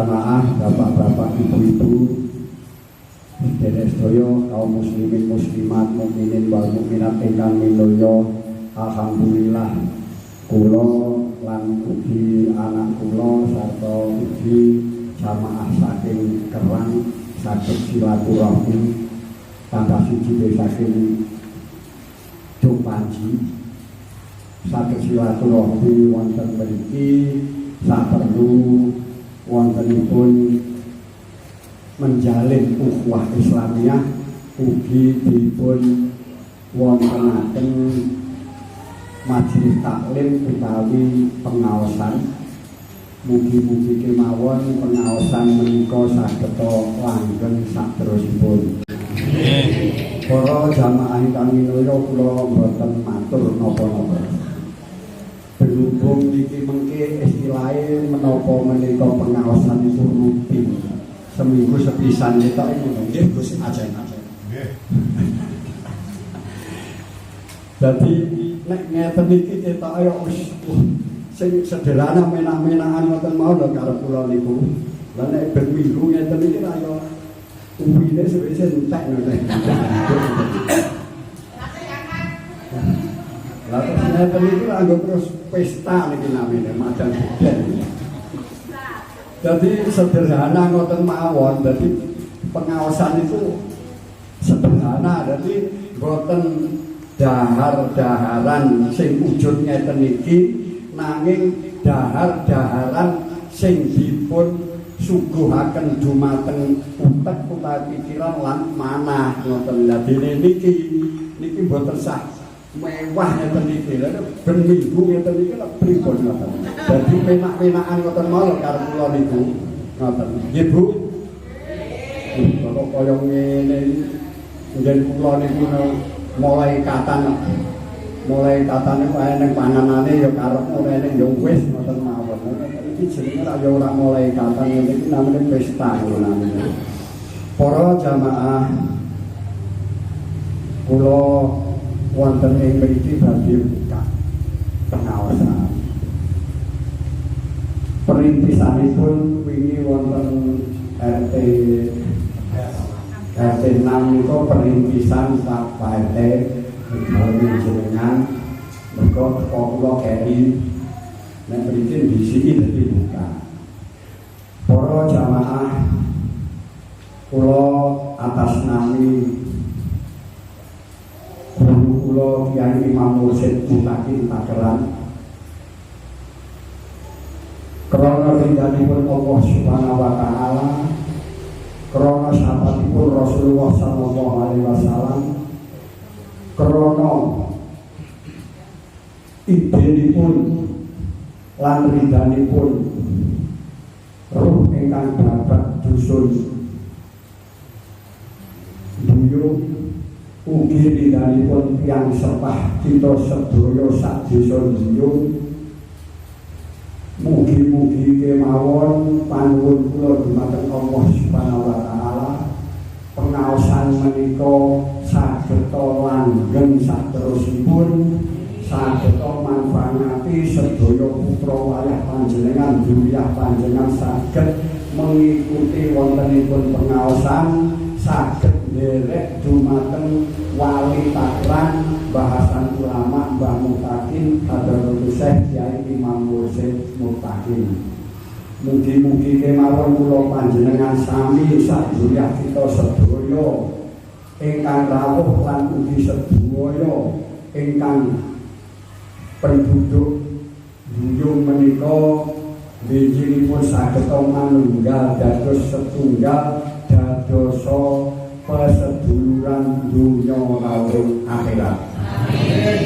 jamaah, bapak-bapak, ibu-ibu, sedherek sedaya kaum muslimin muslimat, mukminin wal mukminat ingkang minulya, alhamdulillah kula lan ugi anak kula sarta ugi jamaah saking Kerang saged silaturahmi tambah siji saking Jopanji saged silaturahmi wonten mriki saperlu wontenipun menjalin ukhuwah Islamiyah ugi dipun wontenaken majelis taklim utawi pengaosan. Mugi-mugi kemawon pengaosan menika sageta langgeng saterusipun. Para jamaah ingkang minulya kula boten matur napa-napa. Berhubung niki mengke istilahe menapa menika pengaosan itu rutin. Seminggu sepisan ketok nggih Gus ajen-ajen. Nggih. Dadi nek ngeten iki ketok ayo wis sing sederhana menak-menakan ngoten mau lho karo kula niku. Lah nek ben minggu ngeten iki ayo umpine sewise entek nek. Lah terus ngeten iki anggo terus pesta niki namine madan geden. Jadi sederhana ngoten mawon, jadi pengawasan itu sederhana, jadi boten dahar-daharan sing wujud ngeten iki nanging dahar-daharan sing dipun suguhaken dumateng utek utawi pikiran lan manah ngoten. Lah dene niki boten sah mewah ngeten iki lho ben minggu ngeten iki lho pripun ngoten. Dadi penak-penakan ngoten mawon karo kula niku ngoten. Nggih Bu. Kok kaya ngene njen kula niku mulai katan niku ning panganane ya karep ngene ya wis ngoten mawon. Iki jenenge ra ya ora mulai katan iki namine pesta namine. Para jamaah kula wonten ing mriki badhe buka pengawasan. Perintisanipun wingi wonten RT 6 niku perintisan Pak RT menawi jenengan mergo kula keri nek mriki disiki dadi buka. Para jamaah kula atas nami kula Kyai Imam Mursyid Mutakin Takeran krana ridhanipun Allah Subhanahu wa taala, krana sahabatipun Rasulullah sallallahu alaihi wasallam, krana idenipun lan ridhanipun ruh ingkang babat dusun Buyung ugi ridhanipun tiyang sepah kita sedaya sak desa Buyung. Mugi-mugi kemawon panuwun kula dumateng Allah Subhanahu wa taala pengaosan menika sageta langgeng saterusipun, sageta manfaati sedaya putra wayah panjenengan, duriyah panjenengan saged mengikuti wontenipun pengaosan, saged nderek dumateng wali takran bahasan ulama Mbah Mutakin Hadratus Syekh Kyai Imam Mursyid Mutakin. Mugi-mugi kemawon kula panjenengan sami sadaya kita sedaya ingkang rawuh lan ugi sedaya ingkang penduduk Buyung menika bijinipun sageta manunggal dados setunggal dadosa peseduluran dunya rawuh akhirat.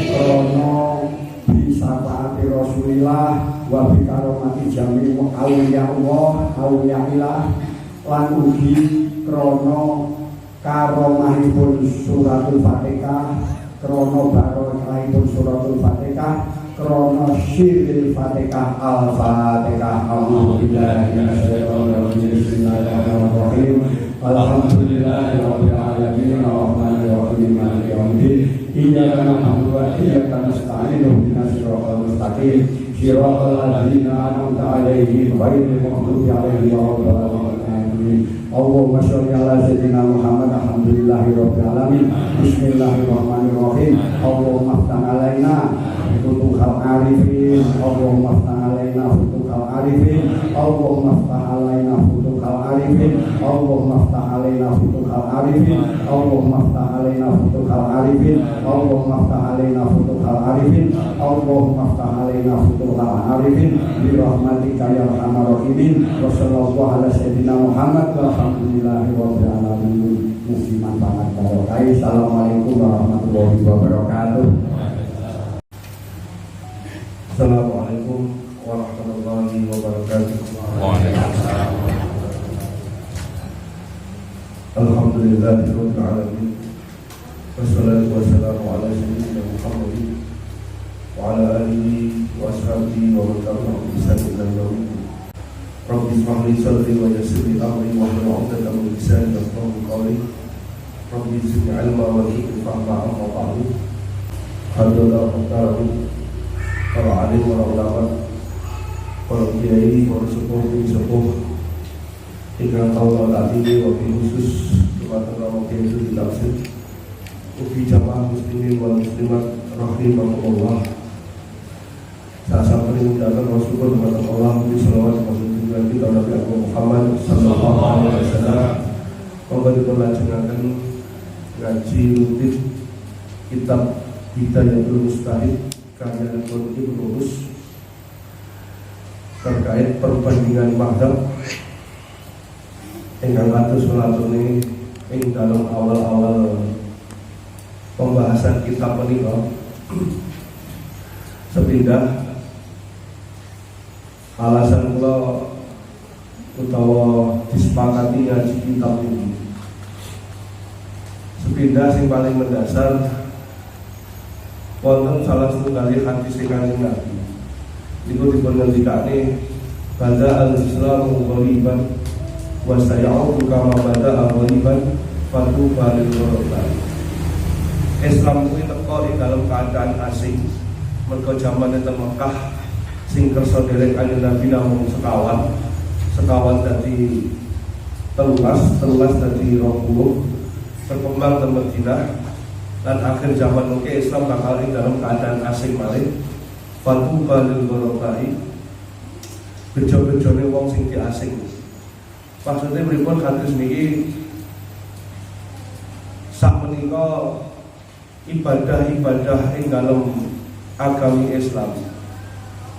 Krana bisafaati Rasulillah wa bi karomati jami auliya Allah auliyaillah lan ugi krana karomahipun suratul Fatihah, krana barokahipun suratul Fatihah, krana syiril Fatihah al-Fatihah. Alhamdulillah bismillahirrahmanirrahim. Alhamdulillahirabbil alamin arrahmanir rahim maliki yaumiddin. Iyyaka na'budu wa iyyaka nasta'in ihdinas siratal mustaqim صراط الذين أنعمت عليهم غير المغضوب عليهم ولا الضالين. اللهم صل على سيدنا محمد. Alhamdulillahirabbil alamin. Bismillahirrahmanirrahim. Allahumma ftah alaina futuhal arifin. Allahumma ftah alaina futuhal arifin. Allahumma ftah alaina futuhal arifin. Allahumma ftah alaina futuhal arifin. Allahumma ftah alaina futuhal arifin. Allahumma ftah alaina futuhal arifin. Allahumma ftah alaina futuhal arifin bi rahmatika ya arhamar rahimin. Wa sallallahu ala sayyidina Muhammad walhamdulillahirabbil alamin. Musliman banget barokah. Assalamualaikum warahmatullahi wabarakatuh. Assalamualaikum warahmatullahi wabarakatuh. Waalaikumsalam. Alhamdulillahirabbil alamin. Wassalatu wassalamu ala sayyidina Muhammadin wa ala alihi wa ashabihi wa man tabi'ahum bi ihsan ila yaumil din. Rabbi ishrah li sadri wa yassir li amri wahlul 'uqdatam min lisani yafqahu qawli. Rabbi zidni 'ilma wa zidni fahma amma ba'du. Hadza qadaru para alim, para ulama, para kiai, para sepuh ingkang kawula taati wabil khusus dumateng Rama Kiai Suci Tafsir ugi jamaah muslimin wal muslimat rahimakumullah. Sasampunipun datang Rasulullah dumateng Allah mugi selawat panjenengan kita Nabi Muhammad sallallahu alaihi wasallam. Monggo dipunlajengaken ngaji rutin kitab Hidayatul Mustahid karya Ibnu Rus terkait perbandingan mazhab ingkang kados melatune ing dalam awal-awal pembahasan kitab menika. Sepindah alasan kula utawa disepakati ngaji kitab ini, sepindah sing paling mendasar wonten salah setunggal hadis Kanjeng Nabi niku dipun ngendikane bada al-islamu ghaliban wa sayaudu kama bada ghaliban fatu balil ghaliban. Islam kuwi teko ing dalam keadaan asing mergo jaman ing Mekah sing kersa derek Kanjeng Nabi namung sekawan dadi 13 dadi 20 berkembang ke Madinah. Dan akhir zaman mungkin Islam bakal ing dalam keadaan asing malih. Fatu balil ghalibai bejo-bejone wong sing asing. Maksudnya pripun hadis niki sak menika ibadah-ibadah ing dalam agami Islam,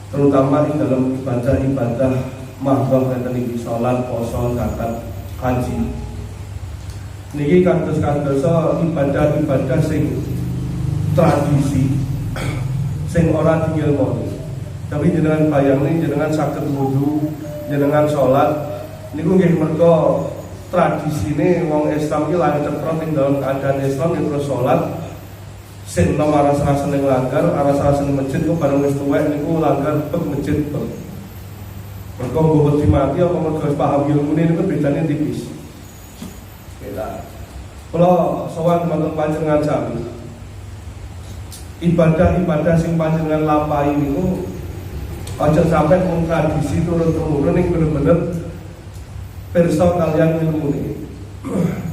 terutama ing dalam ibadah-ibadah mahdhaf ngeten iki salat, puasa, zakat, haji. Niki kados-kados ibadah-ibadah sing tradisi sing ora diilmoni. Tapi jenengan bayangin jenengan saged wudu, jenengan salat niku nggih mergo tradisine wong Islam iki lan ceprot ing dalam keadaan Islam yen terus salat sing nom aras-arasen ning langgar, aras-arasen masjid kok bareng wis tuwek niku langgar pek masjid pek. Mergo mbok mati apa mergo paham ilmune niku bedane tipis. Kalau sowan teman-teman panjenengan sami ibadah-ibadah sing panjenengan lampahi niku aja sampai mung tradisi turun-temurun ning bener-bener pirsa kaliyan ilmune.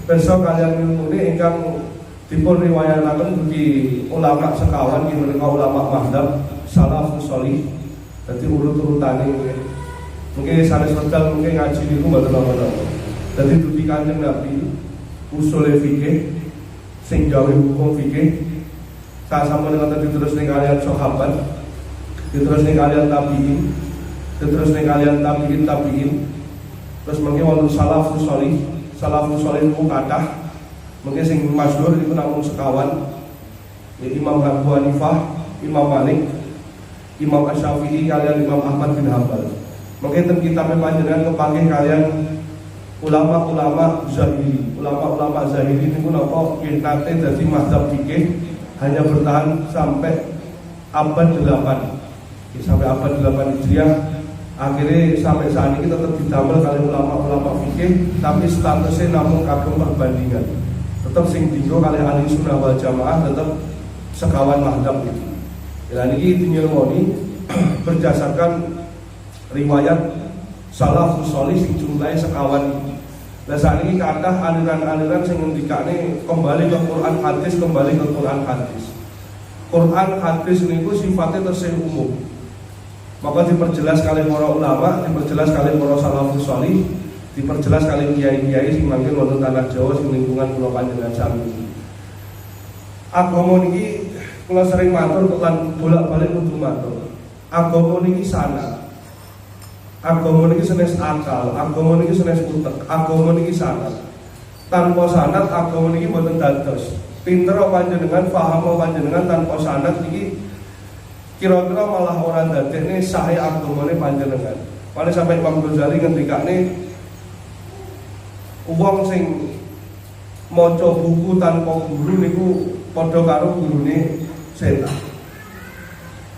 Pirsa kaliyan ilmune ingkang dipun riwayataken dugi ulama sekawan iki menika ulama mazhab salafus shalih. Dadi urut-urutane mungkin sanes wedal mungkin ngaji niku mboten apa-apa. Dadi dugi Kanjeng Nabi usul fikih sing gawe hukum fikih sasampunipun ngoten diterus ning kaliyan sahabat, diterus ning kaliyan tabi'in, diterus ning kaliyan tabi'in, terus mungkin wonten salafus shalih niku kathah mungkin sing masyhur niku namung sekawan ya Imam Abu Hanifah, Imam Malik, Imam Asy-Syafi'i kaliyan Imam Ahmad bin Hanbal. Mungkin ten kitab panjenengan kepanggih kalian ulama-ulama zahiri niku napa nate dadi mazhab fikih hanya bertahan sampai abad 8. Sampai abad 8 Hijriah akhirnya sampai saat ini tetap didamel kali ulama-ulama fikih tapi statusnya namun kagum perbandingan. Tetap sing dinggo kali ahli sunnah wal jamaah tetap sekawan mazhab itu. Dan ini dinyelmoni berdasarkan riwayat salafus sholih sing jumlahe sekawan iki. Lah saat ini kathah aliran-aliran sing ngendikane kembali ke Quran hadis, kembali ke Quran hadis. Quran hadis niku sifatnya tersih umum. Maka diperjelas kali para ulama, diperjelas kali para salafus sholih, diperjelas kali kiai-kiai sing mangke wonten tanah Jawa sing lingkungan kula panjenengan sami. Agama niki kula sering matur lan bolak-balik kudu matur. Agama niki sana. Agama niki senes akal, agama niki senes utek, agama niki sanad. Tanpa sanad agama niki mboten dados. Pinter panjenengan, paham panjenengan tanpa sanad niki kira-kira malah ora dadekne sae agamane panjenengan. Mane sampai Imam Ghazali ngendikane wong sing maca buku tanpa guru niku padha karo gurune setan.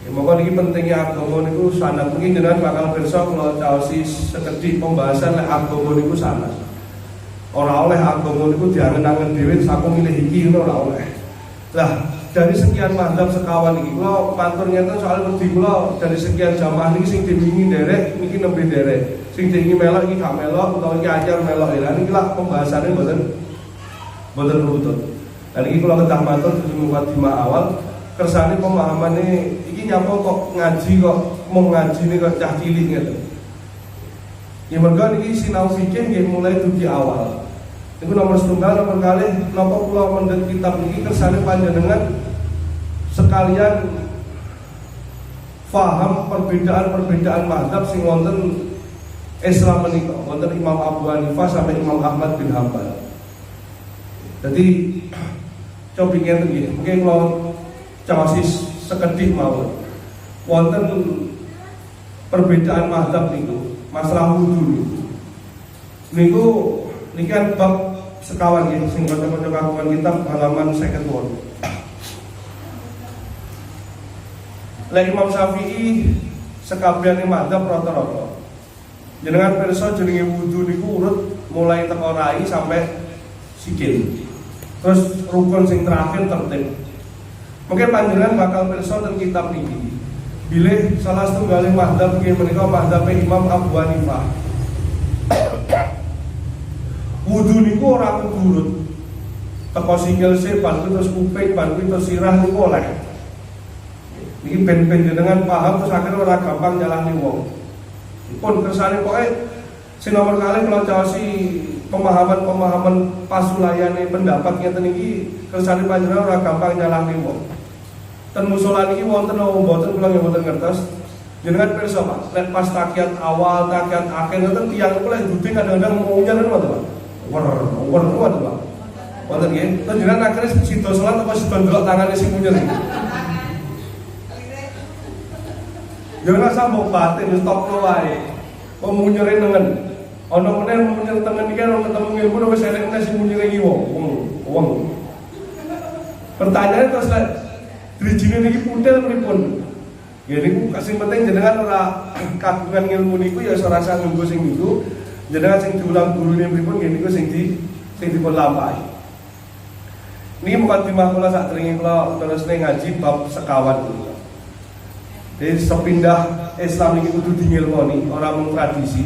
Ya, maka ini pentingnya agama niku sanad. Mungkin jenengan bakal pirsa kalau caosi sekedhik pembahasan lek agama niku sanad. Ora oleh agama niku diangen-angen dhewe saku milih iki ngono ora oleh. Lah, dari sekian mazhab sekawan iki kula matur ngeten soal wedi kula dari sekian jamaah niki sing diwingi derek niki nembe derek. Sing diwingi melok iki gak melok utawa iki ajar melok. Lah niki lah pembahasannya mboten runtut. Dan iki kula kedah matur di mukadimah awal kersane pemahamane iki nyapa kok ngaji kok mau ngaji nih kok cah cilik ngeten. Ya mergo niki sinau fikih nggih mulai dugi awal. Niku nomor setunggal, nomor kalih napa kula mendhet kitab niki kersane panjenengan sekalian faham perbedaan-perbedaan mazhab sing wonten Islam menika, wonten Imam Abu Hanifah sampai Imam Ahmad bin Hanbal. Jadi coba ngeten nggih, mungkin kula cawasis sekedhik mawon. Wonten perbedaan mazhab niku, masalah wudu niku niki kan bab sekawan nggih sing maca-maca kagungan kitab halaman 52. Lah Imam Syafi'i sekabehane mazhab rata-rata. Jenengan pirsa jenenge wudu niku urut mulai teko rai sampai sikil. Terus rukun sing terakhir tertib. Mungkin panjenengan bakal pirsa teng kitab niki. Bilih salah setunggaling mazhab nggih menika mazhab Imam Abu Hanifah. Wudu niku ora kudu urut. Teko sikil se bantu terus kuping, bantu terus sirah niku oleh. Niki ben-ben jenengan paham terus akhirnya ora gampang nyalahne wong. Pun kersane pokoke sing nomor kalih kula caosi pemahaman pasulayane pendapat ngeten iki kersane panjenengan ora gampang nyalahne wong. Ten musala niki wonten apa mboten kula nggih mboten ngertos. Jenengan pirsa Pak, lek pas takiat awal, takiat akhir ngoten tiyang kula dudu kadang-kadang mau nyalan ngoten Pak. Wer ngoten Pak. Wonten nggih. Terus jenengan akhire sida salat apa sida ndelok tangane sing munyer iki. Jangan sambung batin stop lo wae. Pemunyere nengen. Ana meneh munyer tengen iki ora ketemu ilmu wis enek meneh sing munyere iki wong. Pertanyaane terus lek drijine niki puntel pripun? Ya niku sing penting jenengan ora kagungan ilmu niku ya ora rasa nunggu sing niku. Jenengan sing diulang gurune pripun nggih niku sing dipun lampahi. Niki mukadimah kula sak dringe kula terusne ngaji bab sekawan kula. Jadi sepindah Islam ini kudu ngilmoni, orang mung tradisi.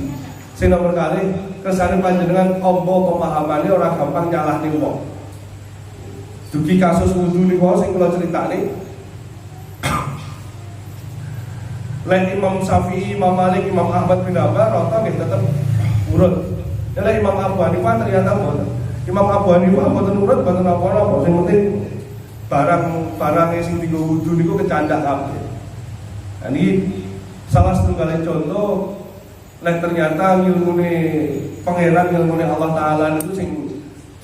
Sing nomor kali kersane panjenengan ombo pemahamane ora gampang nyalahne wong. Dugi kasus wudu niku sing kula critakne. Lain Imam Syafi'i, Imam Malik, Imam Ahmad bin Hanbal rata nggih tetep urut. Lain Imam Abu Hanifah ternyata mboten. Imam Abu Hanifah mboten urut, mboten apa-apa. Sing penting barang sing dienggo wudu niku kecandak kabeh. Nah, ini salah setunggalnya contoh. Lek ternyata ilmune pangeran, ilmune Allah Ta'ala itu sing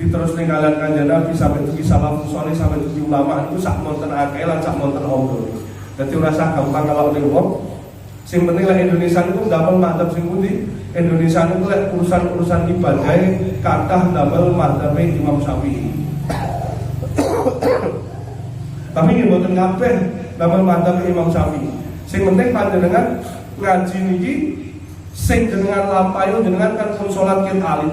diterusne kalian kanjeng Nabi sampai dugi salafus sholih sampai dugi ulama itu sak monten akeh lan sak monten ombo. Dadi ora usah gampang kalau ning wong. Sing penting lek Indonesia niku ndamel madzhab sing pundi? Indonesia niku lek urusan-urusan ibadah kathah ndamel madzhab Imam Syafi'i. Tapi nggih mboten kabeh ndamel madzhab Imam Syafi'i. Sing penting panjenengan ngaji niki sing jenengan lampahi jenengan kan pun salat ket alit.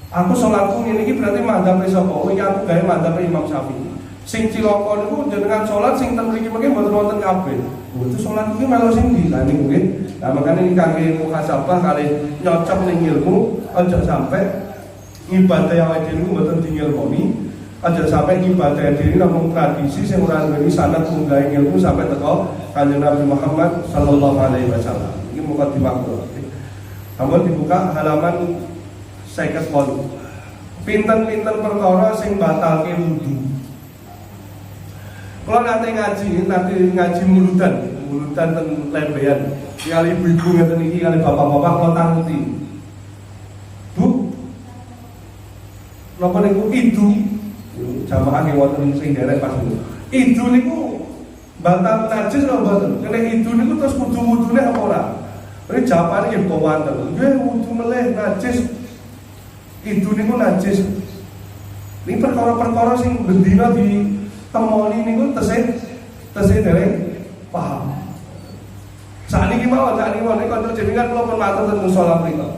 Aku salatku ngene iki berarti madzhab sapa? Oh iki aku gawe madzhab Imam Syafi'i. Sing cilaka niku jenengan salat sing ten mriki mengke mboten wonten kabeh. Itu salat iki melu sing ndi lah niku nggih. Nah makane iki kangge muhasabah kali nyocok ning ilmu aja sampai ibadah awake dhewe niku mboten diilmoni. Aja sampai ibadah diri namung tradisi sing ora nduweni sanad munggahe ilmu sampai teko Kanjeng Nabi Muhammad sallallahu alaihi wasallam. Iki muka dimakro. Sampun dibuka halaman 58. Pinten-pinten perkara sing batalke wudu. Kalau nanti ngaji mulutan ten lebean. Kali ibu-ibu ngeten iki kali bapak-bapak kula tangerti. Bu, napa niku itu jamaah yang wonten sing derek pas niku. Itu niku batal najis lho mboten. Kene itu niku terus wudu-wudune apa ora? Ini jawabane nggih wonten. Nggih wudu meleh najis. Itu niku najis. Ini perkara-perkara sing bendina ditemoni niku tesih dereng paham. Sakniki mawon nek kanca jenengan kula pun matur ten musala mriku.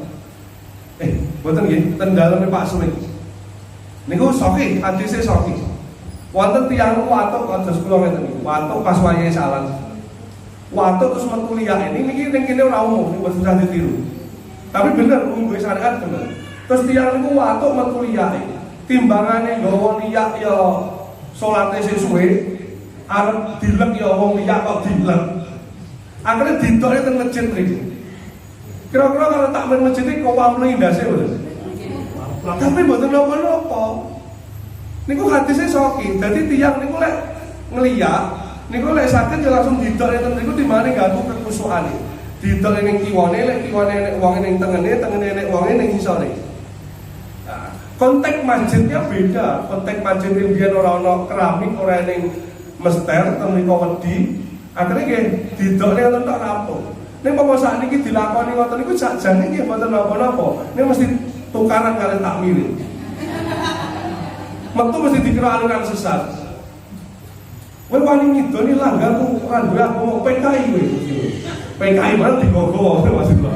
Mboten nggih, ten daleme Pak Suwik. Niku soki, hadise soki. Wonten tiyang watuk kados kula ngeten niku. Watuk pas wayahe salat. Watuk terus metu liyak niki ning kene ora umum, niku usah ditiru. Tapi bener nggo syariat bener. Terus tiyang niku watuk metu liyak. Timbangane nggawa liyak ya salate sesuwe arep dilek ya wong liyak kok dilek. Akhirnya didokne teng masjid mriki. Kira-kira kalau tak men masjid iki kok wamle ndase mboten. Tapi mboten napa-napa. Niku hadise soki. Dadi tiyang niku lek ngliyak, niku lek saged ya langsung didokne teng mriku dimane ganggu kekusuhane. Didokne ning kiwane, lek kiwane nek wonge ning tengene, tengene nek wonge ning isore. Nah, konteks masjidnya beda. Konteks masjid biyen ora ana keramik, ora ning mester, teng mriku wedi. Akhirnya nggih didokne wonten tok rampung. Ning pomo sakniki dilakoni ngoten niku sakjane nggih mboten napa-napa. Ning mesti tukaran kali takmir. Metu mesti dikira aliran sesat. Kowe wani ngidoni langgar ku ora duwe aku mau PKI kowe. PKI malah digogo maksudnya.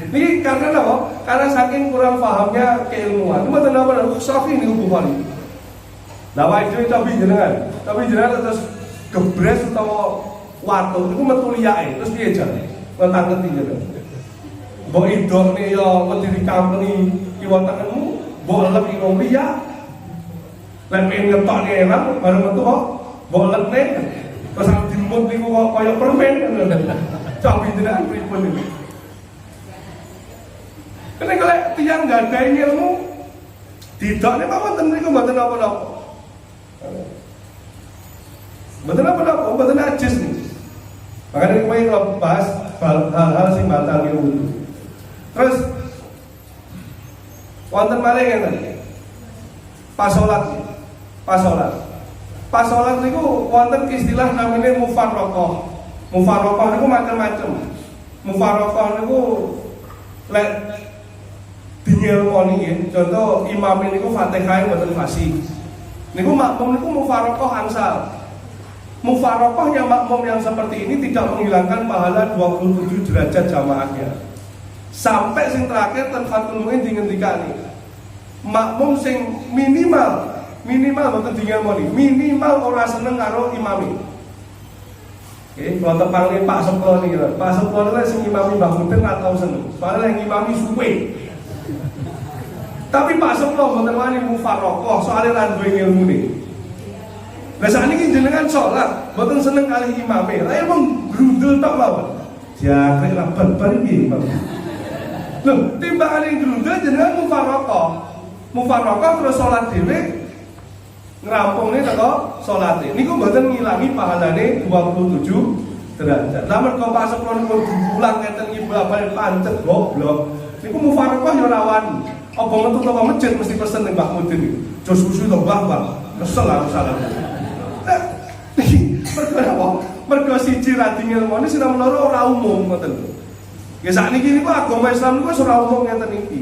Niki karena apa? Karena saking kurang pahamnya keilmuan. Mboten napa-napa saking niku Bukhari. Lah wae dhewe tapi jenengan terus gebres utawa watu itu metu liyake terus piye jane nentang ngerti jeneng mbok idone ya wedi dikampeni kiwa tengenmu mbok lek ing liya lek pengen ngetokne enak baru metu kok mbok lekne terus dimut niku kok kaya permen cawi jenengan pripun iki kene lek tiyang gadahi ilmu didokne mawon niku mboten napa-napa. Betul apa? Betul najis nih. Makanya kita ingin bahas hal-hal sing batal wudu. Terus wonten malih ngene. Pas salat niku wonten istilah namanya mufarraqah. Mufarraqah niku macam-macam. Mufarraqah niku lek dinyelmoni nggih. Contoh imam niku Fatihah mboten fasih. Niku makmum niku mufarraqah angsal. Mufarraqahnya makmum yang seperti ini tidak menghilangkan pahala 27 derajat jamaahnya. Sampai sing terakhir ten Fathul Muin dingendikani. Makmum sing minimal mboten dingelmoni, minimal ora seneng karo imami. Oke, kalau tepangnya Pak Seplo niki lho. Pak Seplo niku sing imami Mbah Mudin ora tau seneng. Soale yang imami suwe. Tapi Pak Seplo mboten wani mufarraqah soalé ra duwe ilmune. Lah sakniki jenengan salat, mboten seneng kalih imame. Lah emang grundel tok mawon. Jakrek ra ben-ben iki, Pak. Lho, timbangane grundel jenengan mufarraqah. Mufarraqah terus salat dhewe ngrampungne teko salate. Niku mboten ngilangi pahalane 27 derajat. Lah mergo Pak Seplo niku diulang ngeten iki bola-bali pancet goblok. Niku mufarraqah ya ora wani. Apa metu teko masjid mesti pesen ning Mbah Mudin niku. Jos susu to Mbah. Kesel aku salah. Mergo apa? Mergo siji ra ngilmoni sing loro ora umum ngoten. Nggih sakniki niku agama Islam niku wis ora umum ngeten iki.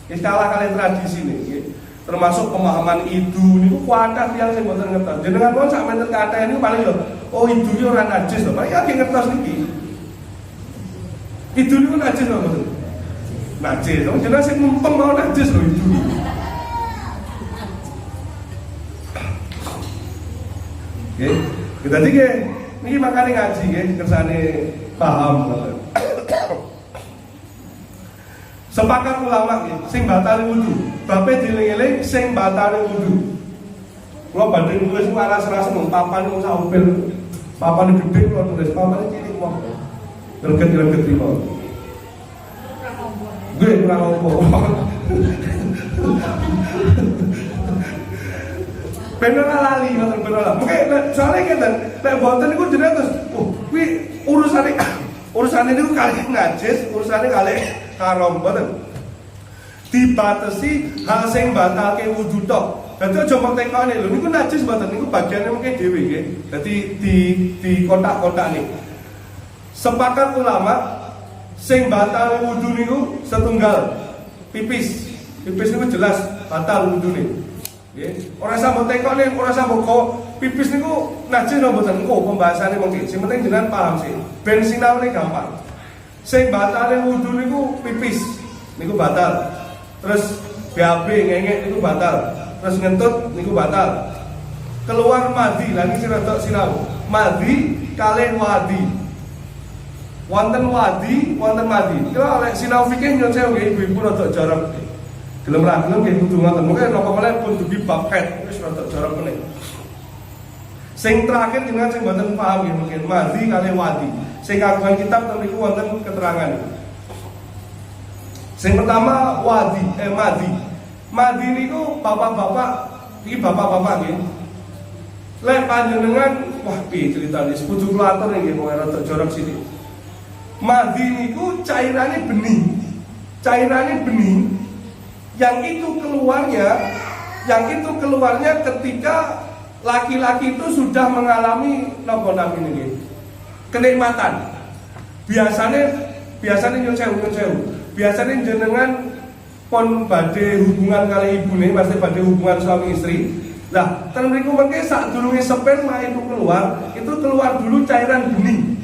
Wis kalah kalian tradisi niki. Termasuk pemahaman idu niku kuatah tiyang sing mboten ngertos. Jenengan pun sak menten kathah niku paling yo oh idu iki ora najis to. Paling akeh ngertos niki. Idu niku najis to mboten? Najis. Wong jenengan sing mumpeng mau najis lho idu. Nggih. Dadi nggih niki makane ngaji nggih kersane paham. Sepakat ulama nggih sing batal wudu. Bape dieling-eling sing batal wudu. Kula badhe nulis waras-waras mung papan wong sampil. Papan gede kula nulis, papan cilik mong. Greget-greget iki kok. Gue kurang apa. Bener lali ngoten bener. Mungkin soalnya ngeten, nek boten niku jenenge terus kuwi urusane niku kali najis, urusane kali haram boten. Dibatasi hal sing batalke wudu tok. Dadi aja mertekane lho niku najis boten niku bagiane mungkin dhewe nggih. Dadi di kotak-kotak niku. Sepakat ulama sing batal wudu niku setunggal pipis. Pipis niku jelas batal wudune. Nggih. Ora sampe tekone, ora sampe kok pipis niku najis napa mboten engko pembahasane mungkin. Sing penting jenengan paham sih. Ben sinaune gampang. Sing batale wudu niku pipis. Niku batal. Terus BAB ngengek niku batal. Terus ngentut niku batal. Keluar madi, lagi sing rada sinau. Madi kalih wadi. Wonten wadi, wonten madi. Kira oleh sinau fikih nyon sewu nggih ibu-ibu rada jorok. Gelem ra gelem nggih kudu ngoten. Mungkin napa meneh pun dugi bab ket wis rada jorok meneh. Sing terakhir jenengan sing mboten paham nggih mungkin madi kalih wadi. Sing kagungan kitab niku wonten keterangan. Sing pertama wadi madi. Madi niku bapak-bapak, iki bapak-bapak nggih. Lek panjenengan wah piye critane kudu kula atur nggih wong rada jorok sithik. Madi niku cairannya bening. Cairannya bening yang itu keluarnya ketika laki-laki itu sudah mengalami napa namine nggih. Kenikmatan. Biasane nyun sewu. Biasane jenengan pon badhe hubungan kali ibune, pasti badhe hubungan suami istri. Lah, ten mriku mengke sadurunge sperma itu keluar dulu cairan bening.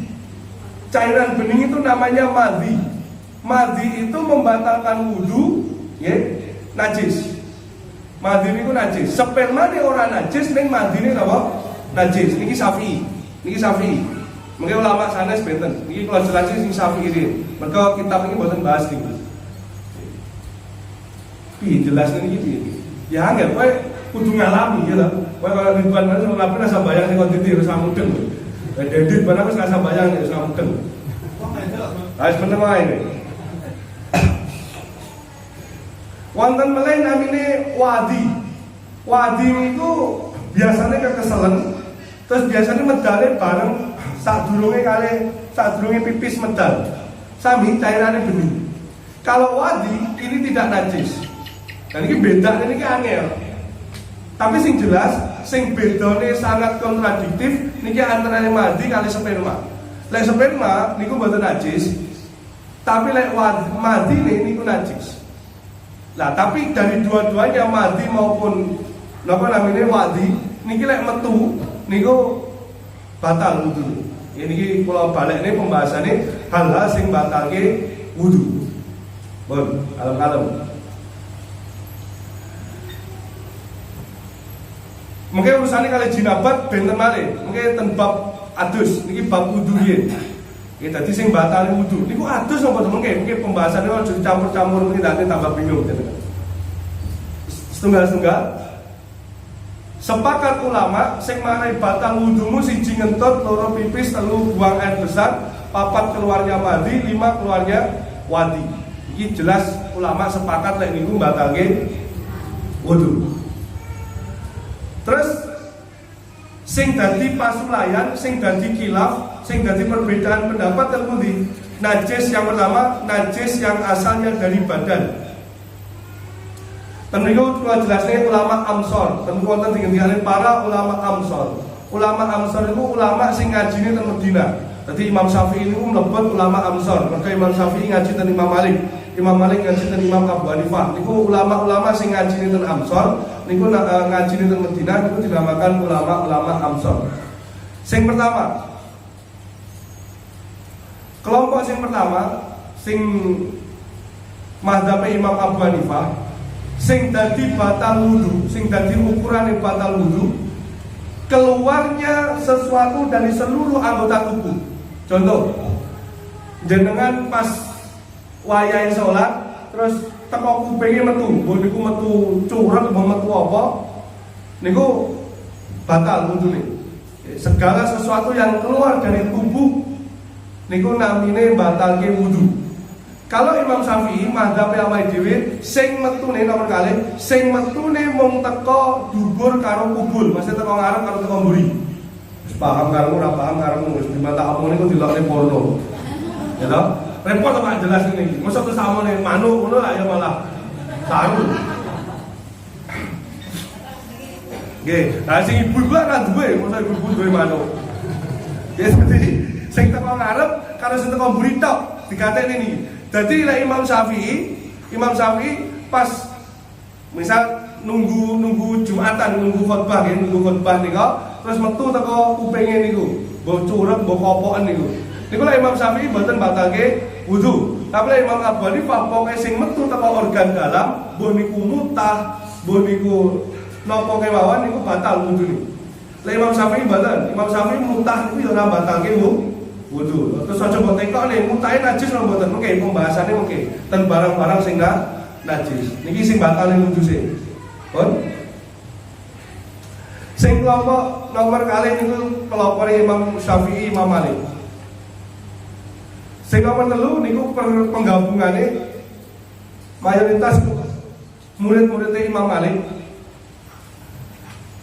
Cairan bening itu namanya madhi. Madhi itu membatalkan wudu, ya, najis. Madhi itu najis. Sperma ini orang najis, neng madhi ini apa? Najis. Niki Syafi'i. Mungkin ulama sanes benten. Niki kalau jelasin sing Syafi'i ini. Mereka kitab ini boten bahas nih. Jelas ini piye? Ya anggap kowe kudu ngalami ya lah. Kowe kalau Ridwan kan ora pernah sambayang ning konti terus samudeng. Dedit mana wis rasa bayang nek samudeng. Wis bener wae. Wonten meleh namine wadi. Wadi niku biasanya kekeselen. Terus biasanya medale bareng sadurunge pipis medal. Sami cairannya bening. Kalau wadi ini tidak najis. Dan ini beda, ini angel. Tapi sing jelas, sing bedane sangat kontradiktif niki antara madi kali sperma. Lek sperma niku mboten najis. Tapi lek madi niku najis. Lah tapi dari dua-duanya madi maupun napa namanya wadi niki lek metu niku batal wudu. Ini kula balekne pembahasannya hal-hal sing batalke wudu. Bon, kalem-kalem. Mungkin urusannya kali jinabat benten malih, mungkin ten bab adus, niki bab wudu riyen. Ya dadi sing batal wudu. Niku adus napa mungkin pembahasannya aja dicampur-campur mungkin nanti tambah bingung gitu. Setunggal-setunggal. Sepakat ulama sing marai batal wudumu siji ngentot, loro pipis, telu buang air besar, papat keluarnya madi, 5 keluarnya wadi. Iki jelas ulama sepakat lek niku batalke wudu. Terus sing dadi pasulayan, sing dadi khilaf, sing dadi perbedaan pendapat ilmu di najis yang pertama, najis yang asalnya dari badan. Tentu kalau jelasnya ulama Amsor, tentu wonten tinggal para ulama Amsor. Ulama Amsor itu ulama sing ngajine teng Madinah. Dadi Imam Syafi'i niku mlebet ulama Amsor. Maka Imam Syafi'i ngaji teng Imam Malik. Imam Malik ngaji teng Imam Abu Hanifah. Niku ulama-ulama sing ngajine teng Amsor, niku ngajine teng Madinah niku dinamakan ulama-ulama Amsor. Sing pertama, kelompok sing pertama sing mazhab Imam Abu Hanifah sing dadi batal wudu, sing dadi ukurane batal wudu keluarnya sesuatu dari seluruh anggota tubuh. Contoh, jenengan pas wayahe sholat terus teko kupinge metu, mbok niku metu curang, mbok metu apa, niku batal wudune. Segala sesuatu yang keluar dari tubuh niku namine batalke wudu. Kalau Imam Syafi'i mazhabe awake dhewe sing metune nomor kalih, sing metune mung teko dubur karo kubul, mesti teko ngarep karo teko mburi. Wis paham karo ora paham karo wis di mata apa niku dilokne porno. Ya toh? Repot kok jelas ini. Mosok terus samone manuk ngono lah ya malah saru. Nggih, nah sing ibu-ibu ora duwe, mosok ibu-ibu duwe manuk. Ya dadi sing teko ngarep karo sing teko mburi tok dikatekne niki. Jadi Imam Syafi'i pas misal nunggu Jumatan, nunggu khotbah niku, terus metu teko kupinge niku, mbok cureg, mbok kopoken niku. Niku Imam Syafi'i mboten batalke wudu. Tapi Imam Abu Hanifah pokoke sing metu teko organ dalam, mbok niku mutah, mbok niku napa kemawon niku batal wudune. Imam Syafi'i mboten, Imam Syafi'i mutah niku ya ora batalke wudu. Terus aja mbok tekokne mutahe najis lho mboten. Mengke pembahasannya mengke ten barang-barang sing najis. Niki sing batal wudu sing. Pun sing kelompok nomor kalih niku kelompok Imam Syafi'i, Imam Malik. Sing nomor 3 niku penggabungane mayoritas murid-murid Imam Malik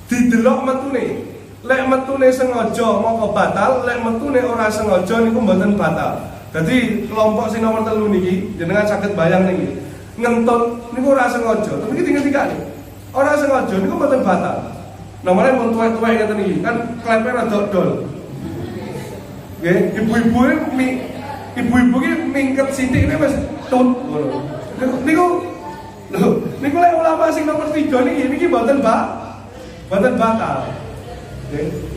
didelok metune. Lek metune sengaja moko batal, lek metune ora sengaja niku mboten batal. Jadi kelompok sing nomor 3 niki jenengan saged bayang niki. Ngentut niku ora sengaja, tapi iki tinggal-tinggal. Ora sengaja niku mboten batal. Nomore mun tuwek-tuwek ngeten niki, kan klepe rada dol. Nggih, ibu-ibu iki mingket sithik ini wis tut ngono. Niku lek ulama sing nomor 3 niki mboten batal.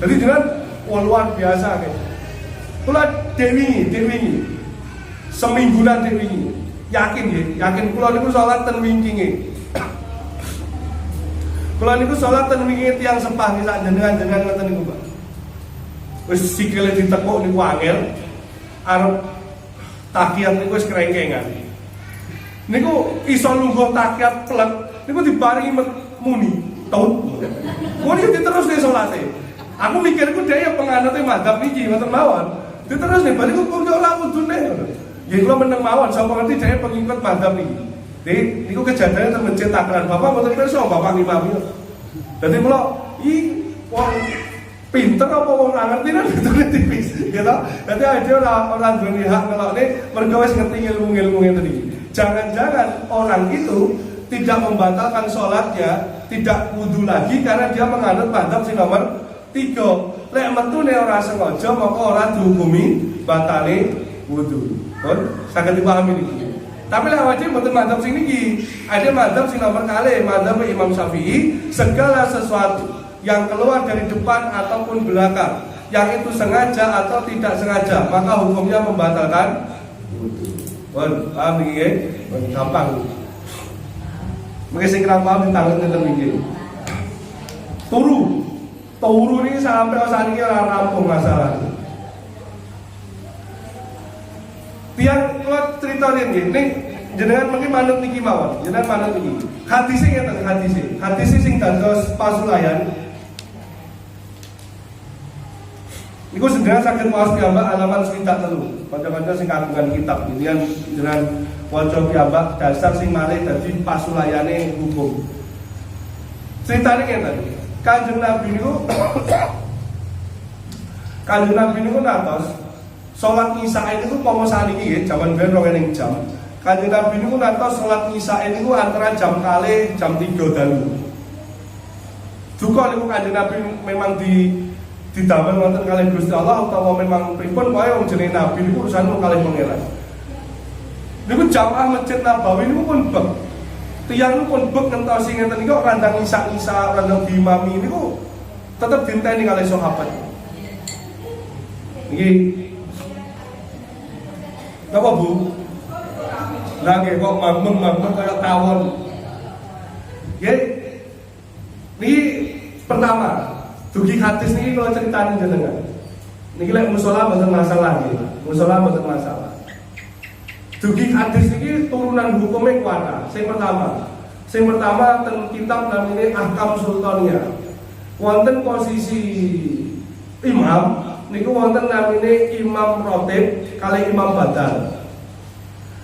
Jadi dengan luar biasa kayak. Kula dewi semingguan dewi yakin kula niku salat ten wingkinge. Kula niku salat ten wingi tiyang sepah niki sak jenengan ngoten niku, Pak. Wis sikile ditekuk niku angel. Arep takiyat niku wis krengkengan. Niku iso lungguh takiyat plek, niku dibarengi muni. Tahu? Muni diterusne salate. Aku mikirku dia yang penganutnya madzhab niki ngoten mawon. Diterus nih bariku kok ora wudune. Ya kula meneng mawon sapa ngerti dia pengikut madzhab niki. Jadi niku kejadian teng masjid Takran. Bapak mboten pirsa bapak ngimami. Dadi kula wong pinter apa wong ora ngerti nang betune tipis, gitu. Dadi aja ora duwe hak ngelokne mergo wis ngerti ilmu-ilmu ngene iki. Jangan-jangan orang itu tidak membatalkan sholatnya, tidak wudu lagi karena dia menganut madzhab sing nomor 3. Lek metune ora sengaja maka ora dihukumi batale wudu. Pun saged dipahami niki. Tapi lek wajib mboten madzhab sing niki. Ada madzhab sing nomor kalih, madzhab Imam Syafi'i, segala sesuatu yang keluar dari depan ataupun belakang, yang itu sengaja atau tidak sengaja, maka hukumnya membatalkan wudu. Pun paham niki? Pun gampang. Mengke sing kurang paham tentang ngeten niki. Turu ini sampai saat ini orang rampung masalah. Tiang kalau cerita ini, jenengan mungkin manut niki mawon, jenengan manut niki. Hadise ngeten hadise sing dados pasulayan. Niku jenengan saged maos piyambak halaman 63. Kanca-kanca sing kagungan kitab jenengan waca piyambak dasar sing malih dadi pasulayane hukum. Ceritane ngeten. Kanjeng Nabi niku natos salat Isya niku pomo saniki nggih jaman ben 2 jam. Kanjeng Nabi niku natos salat Isya niku antara jam 2 jam 3 dalu. Duka niku Kanjeng Nabi memang didamel wonten kalih Gusti Allah utawa memang pripun wae wong jenenge Nabi niku urusan kalih pangeran. Niku jamaah Masjid Nabawi niku pun bek. Tiyang pun bek ngentosi ngenten niku randang Isya randang diimami niku tetep dinteni kalih sahabat. Niki napa Bu? Lah nggih kok mameng kaya tawon. Nggih. Niki pertama, Dugi hadis niki kalau ceritani jenengan. Niki lek musala mboten masalah nggih. Musala mboten masalah. Dugi hadis niki turunan hukumnya kuwata. Sing pertama ten kitab namine Ahkam Sultaniyah. Wonten posisi imam niku wonten namine imam rotib kali imam badal.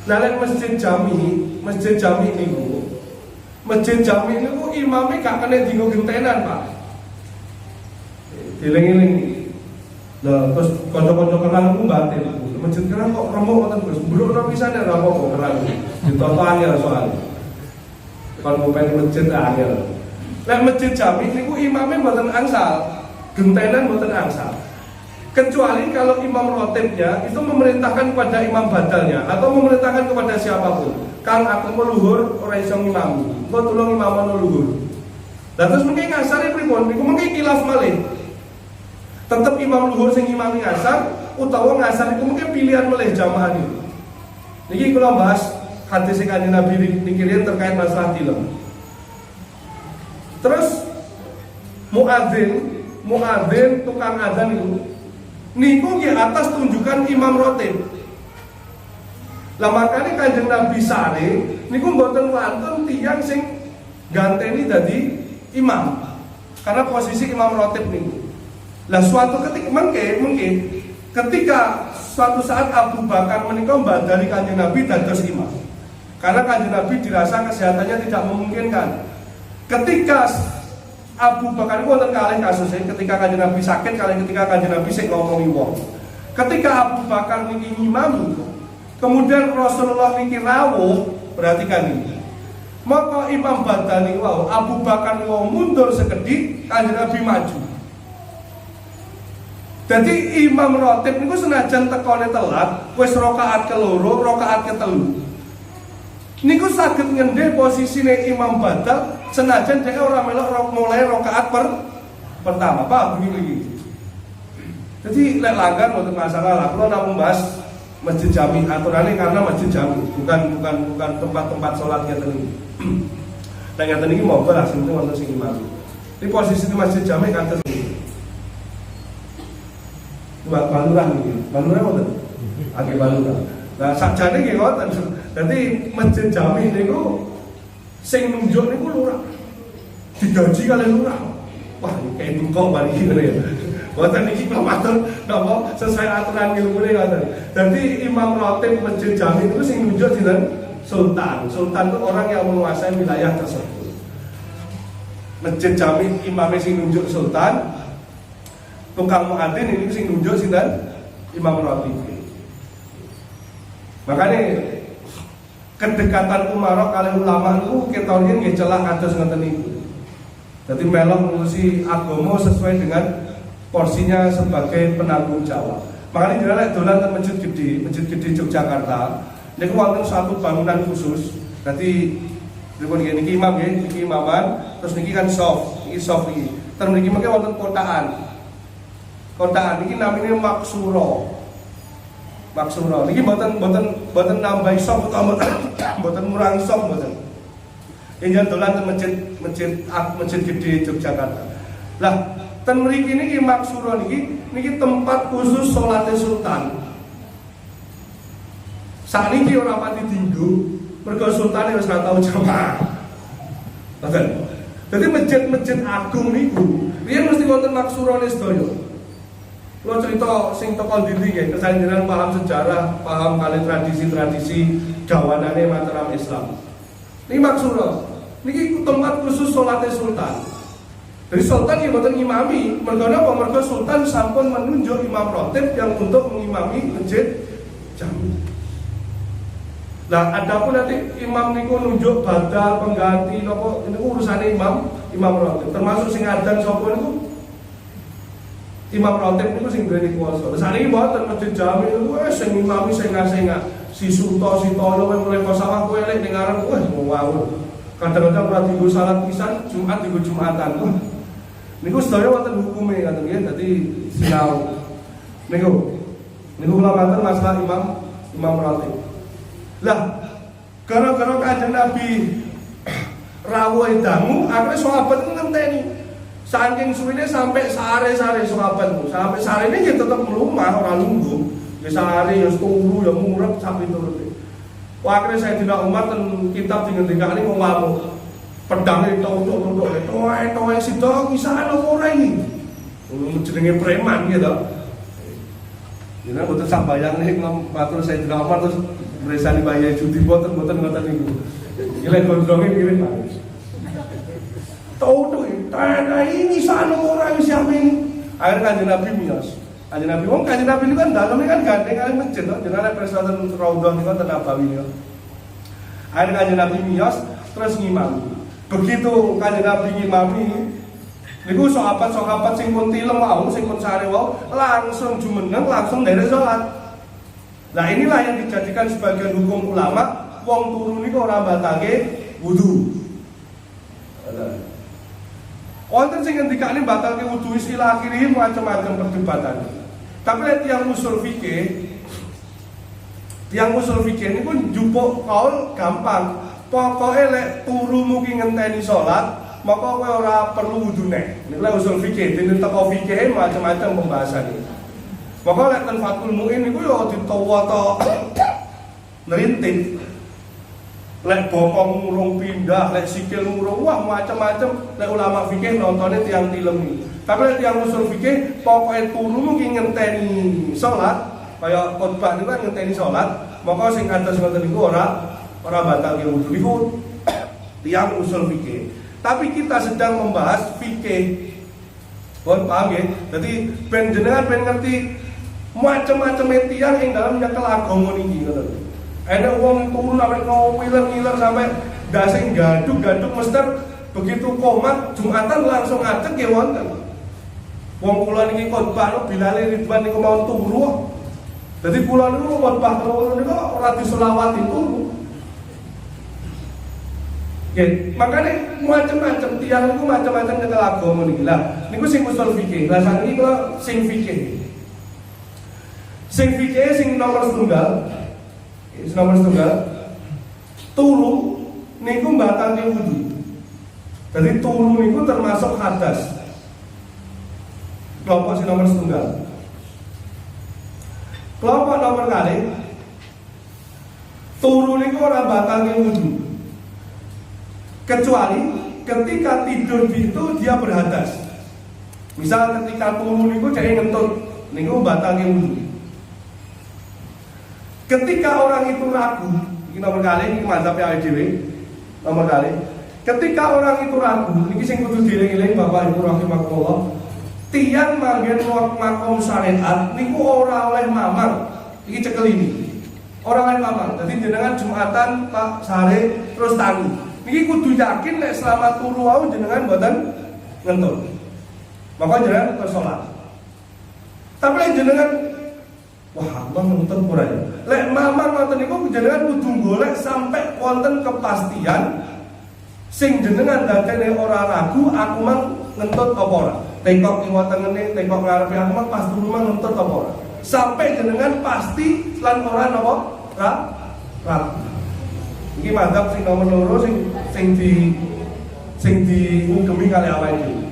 Nah lek masjid jami niku imamnya gak kena dinggo gentenan, Pak. Dieling-eling. Lah terus kanca-kanca kenal ku batin. Masjid kenal kok remuk ngoten Gus. Mbrukno pisan nek ora apa-apa kenal. Ditoto angel soal. Kon ngopen masjid angel. Lek masjid jami niku imamnya mboten angsal. Gentenan mboten angsal. Kecuali kalau imam rotibnya itu memerintahkan kepada imam badalnya atau memerintahkan kepada siapapun. Kang aku meluhur ora iso ngimami. Engko tulung imaman luhur. Lah terus mengki ngasare pripun? Niku mengki kilaf malih. Tetap imam luhur sing ngimami ngasar utawa ngasar itu mungkin pilihan melih jamaah ini. Niki kula bahas hadis Kanjeng Nabi niki terkait masalah tilem. Terus muadzin tukang adzan niku nggih atas tunjukan imam rotib. Lah makanya Kanjeng Nabi sare niku mboten wonten tiyang sing ganteni dadi imam. Karena posisi imam rotib niku. Lah suatu ketika mungkin ketika suatu saat Abu Bakar menika mbadali Kanjeng Nabi dados imam. Karena Kanjeng Nabi dirasa kesehatannya tidak memungkinkan. Ketika Abu Bakar itu wonten kalih kasusnya ketika Kanjeng Nabi sakit kali ketika Kanjeng Nabi sing ngomongi wong. Ketika Abu Bakar niki imam, kemudian Rasulullah niki rawuh, perhatikan ini. Maka imam badani wau Abu Bakar wau mundur sekedhik, Kanjeng Nabi maju. Jadi imam rotib niku senajan tekone telat, wis rakaat keloro, rakaat ketelu. Niku saged ngendhe posisine imam badal senajan dhek ora melok mulai rakaat pertama. Paham begini. Jadi lek langgar mboten masalah lah. Kula namung bahas masjid jami aturane karena masjid jami, bukan tempat-tempat salatnya tadi. Nah ngaten iki mau bahas sing wonten sing imam. Di posisi masjid jami kados Balurah niki. Balurah wonten. Age balurah. Lah sakjane nggih ngoten. Dadi masjid jami niku sing nunjuk niku lurah. Digaji kali lurah. Wah, kayak dukung bari iki ngene ya. Wonten iki matur napa sesuai aturan ilmune ngoten. Dadi imam rotib masjid jami niku sing nunjuk sinten? Sultan. Sultan itu orang yang menguasai wilayah tersebut. Masjid jami imamnya sing nunjuk sultan. Tukang muadzin ini sing nunjuk sinten? Imam rotib. Makanya kedekatan umarok kali ulama itu ketorin nggih celah kados ngoten niku. Dadi melok ngurusi agama sesuai dengan porsinya sebagai penanggung jawab. Makanya jenengan lek dolan teng masjid gede Yogyakarta, niku wonten suatu bangunan khusus. Dadi pripun niki imam nggih, niki imaman, terus niki kan soft iki. Terus niki mengke wonten kotaan. Kotaan ini namanya maksuro. Niki mboten nambahi sop utawa mboten ngurangi sop mboten. Injen dolan teng masjid gede Yogyakarta. Lah, ten mriki niki maksuro niki tempat khusus salate sultan. Sakniki ora pati dinggo, mergo sultane wis ora tau jamaah. Ngoten. Dadi masjid-masjid agung niku riyen mesti wonten maksurone sedaya. Kalau cerita sing teko ndi nggih, kersane jenengan paham sejarah, paham kali tradisi-tradisi gawanane Mataram Islam. Niki maksura, niki tempat khusus salate sultan. Jadi sultan yang mboten ngimami, mergo napa? Mergo sultan sampun menunjuk imam rotib yang untuk mengimami masjid jami. Lah adapun nanti imam niku nunjuk badal pengganti napa niku urusane imam rotib. Termasuk sing adzan sapa niku imam rotib niku sing duweni kuwasa. Sakniki mboten masjid jami niku sing ngimami sing ngasih si Suto mulai sawah kowe elek ning aran wow. Kadang-kadang ora dienggo salat pisan, Jumat dienggo Jumatan. Niku sedaya wonten hukume ngoten nggih. Dadi sinau. Niku kula matur masalah imam rotib. Lah, gara-gara Kanjeng Nabi rawuh dangu, akhirnya sahabat ngenteni. Saking suwine sampai sare-sare sahabatku. Sampai sare ini ya tetep melumah ora lungguh. Ya sare ya turu ya murep sampai turut. Wah, akhirnya saya tidak umat dan kitab dingendikane wong ngamuk. Pedang itu untuk toh sido kisahan apa ora iki. Jenenge preman gitu. Dina boten sambayang nek matur saya tidak umat terus beresani bayi judi boten ngoten niku. Iki lek gondronge kirim Pak. Tahu tuh, tanah ini sana orang siapa ini? Akhirnya Kanjeng Nabi miyos. Kanjeng Nabi, Kanjeng Nabi ini kan dalamnya kan gandeng kali masjid, jenenge Persatuan Raudhah niku ten Nabawi niku. Akhirnya Kanjeng Nabi miyos terus ngimami. Begitu Kanjeng Nabi ngimami, niku sahabat-sahabat sing pun tilem wau, sing pun sare wau, langsung jumeneng, langsung nderek salat. Nah inilah yang dijadikan sebagian hukum ulama, wong turu niku ora batalke wudu. Wonten sing ngendikane batalke wudu istilah akhirih macam-macam perdebatan. Tapi lek tiyang usul fikih niku njupuk kaul gampang. Pokoke lek turu mugi ngenteni salat, maka kowe ora perlu wudu neh. Niku lek usul fikih, dene teko fikih macam-macam pembahasan iki. Maka lek ten Fathul Muin niku yo ditawa-tawa nerintik. Lek bokong murung pindah, lek sikil murung, wah macam-macam. Lek ulama fikih nontonnya tiang tilem ini. Tapi lek tiang usul fikih, pokoknya turu mungkin ngenteni sholat, kayak khotbah itu kan ngenteni sholat, maka sing atas ngoten niku ora batal ke wudu niku tiang usul fikih. Tapi kita sedang membahas fikih. Paham ya? Jadi ben jenengan ben ngerti macam-macam tiang yang dalam nyekel agama niki ngoten. Ada uang turun sampai ngiler sampai dasing gaduk mester begitu komat Jumatan langsung ngajak ya wonten. Wong kula niki khotbah Bilal Ridwan niku mau turu. Dadi kula niku khotbah turu niku ora diselawati turu. Nggih, makane macam-macam tiang niku macam-macam nyekel agama niki. Lah niku sing usul fikih. Lah sakniki kula sing fikih. Sing fikih sing nomor setunggal turu niku mbatalke wudu. Jadi turu niku termasuk hadas. Kelompok sing nomor setunggal. Kelompok nomor kali turu niku ora mbatalke wudu. Kecuali ketika tidur itu dia berhadas. Misal ketika turu niku dhek ngentut niku mbatalke wudu. Ketika orang itu ragu, ini nomor kali, ini mazhab AIDW, nomor kali. Ketika orang itu ragu, ini sing kudu dieling-eling Bapak Ibu rahimakumullah. Tiang manggen makom syariat, niku ora oleh mamar, ini cekel ini. Ora oleh mamar. Jadi jenengan Jumatan Pak Sare terus tangi. Niki kudu yakin nek selama turu wau jenengan mboten ngentut. Maka jenengan terus salat. Tapi jenengan wah, Allah nonton ora ya. Lek mamang ngoten niku jenengan kudu golek sampai wonten kepastian sing jenengan dadene ora ragu aku mang ngentut apa ora. Tengok kiwa tengene, tengok ngarepe aku mang pas turu mang ngentut apa ora. Sampai jenengan pasti lan ora napa? Ragu. Iki madzhab sing nomor loro sing diungkemi kali awake dhewe.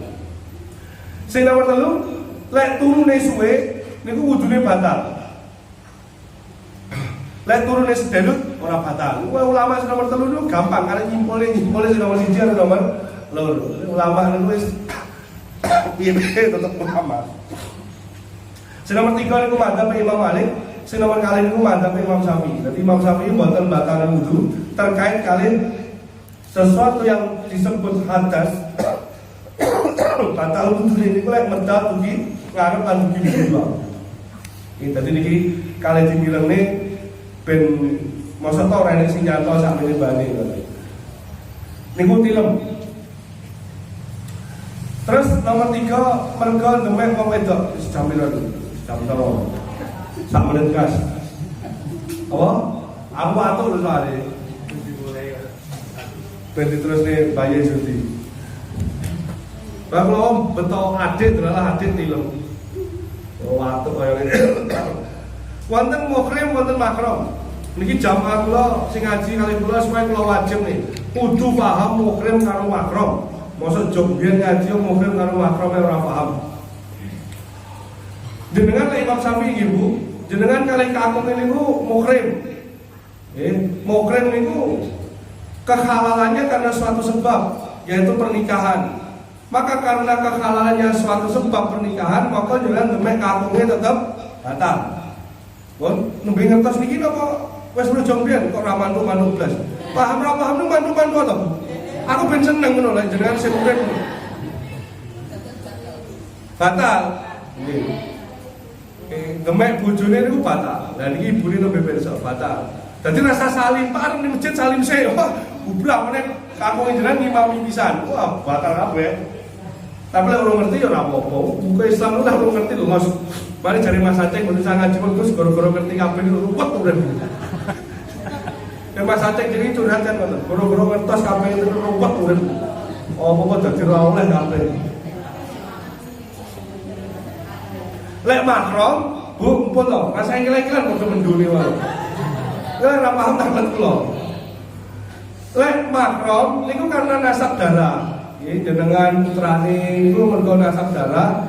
Sing nomor 3, lek turune suwe niku wudune batal. Lek turune sedelut ora batal. Ulama sing nomor 3 niku gampang karena nyimpule sing nomor 1 atau nomor 2. Ulama niku wis piye tetep ulama. Sing nomor 3 niku madzhab Imam Malik, sing nomor kali niku madzhab Imam Syafi'i. Jadi Imam Syafi'i mboten batal wudu terkait kali sesuatu yang disebut hadas. Batal wudu niku lek medal ugi ngarep lan ugi berdua. Iki dadi niki kali dibilengne ben masa tau ora enek sing nyata sakmene bane ngoten. Niku tilem. Terus nomor 3 mergo demek wong wedok wis jamiran. Jam telu. Sak menit gas. Apa? Aku atur lho soalé. Ben diterusne bayi judi. Kalau betul adit adalah adit tilem. Waktu kaya ngene. Wonten muhrim wonten mahram. Niki jamaah kula sing ngaji kali kula supaya kula wajib nih. Kudu paham muhrim karo mahram. Mosok jog biyen ngaji mukhrim karo makrom ora paham. Jenengan lek Imam Syafi'i nggih Bu, jenengan kalih kakung niku mukhrim. Mukhrim niku kehalalannya karena suatu sebab, yaitu pernikahan. Maka karena kehalalannya suatu sebab pernikahan, maka jangan demek kakungnya tetap batal. Bon, nembe ngertos niki napa wis rujung biyen kok ra mantu-mantu blas. Paham ra paham nu mantu-mantu to. Aku ben seneng ngono lek jenengan sing mukhrim. Batal. Nggih. Demek bojone niku batal. Lah niki ibune nembe pirsa batal. Dadi rasa salim pareng di masjid salim sih. Wah, bubrah meneh kakung jenengan ngimami pisan. Wah, batal kabeh. Tapi lek ora ngerti ya ora apa-apa. Buku Islam lek ora ngerti lho Mas. Mari jare Mas Aceh mboten sang ngaji terus gara-gara ngerti kabeh niku ruwet urip. Mas Aceh jadi curhat kan ngoten. Gara-gara ngertos kabeh itu ruwet urip. Apa dadi ora oleh kabeh. Lek makrom, Bu, mpun to, rasa engkel-engkelan padha mendune wae. Ora paham taklet kula. Lek makrom niku karena nasab darah. Nggih, jenengan putrane niku mergo nasab darah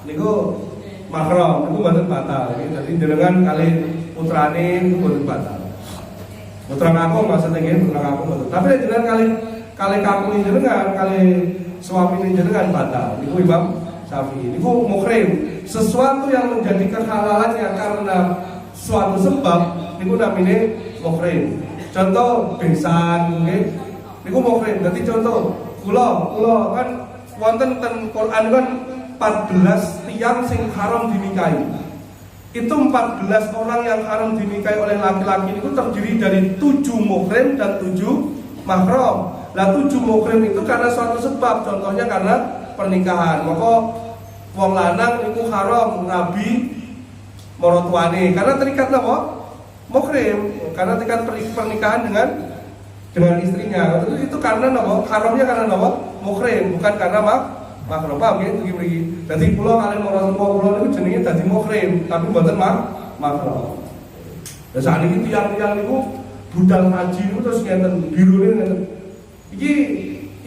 niku makrom, niku mboten batal. Nggih, dadi jenengan kalih putrane niku mboten batal. Putra kakung maksudnya nggih, putra kakung mboten. Tapi lek jenengan kalih kakung jenengan, kalih suami jenengan batal. Niku Imam Syafi'i. Niku mukhrim. Sesuatu yang menjadi kehalalannya karena suatu sebab niku namine mukhrim. Contoh besan nggih. Niku mukhrim. Dadi contoh kula kan wonten ten Quran kan 14 tiang sing haram dinikahi. Itu 14 orang yang haram dinikahi oleh laki-laki itu terdiri dari 7 mukhrim dan 7 mahram. Lah 7 mukhrim itu karena suatu sebab, contohnya karena pernikahan. Maka wong lanang niku haram nabi maratuane karena terikat napa? Mukhrim, karena terikat pernikahan dengan istrinya. Itu karena napa? Haramnya karena napa? Mukhrim, bukan karena mahram. Paham nggih mriki? Dadi kula kalian maratuwa kula niku jenenge dadi mukhrim, tapi mboten mahram. Lah sakniki tiyang-tiyang niku budal haji niku terus ngenten birune ngenten. Iki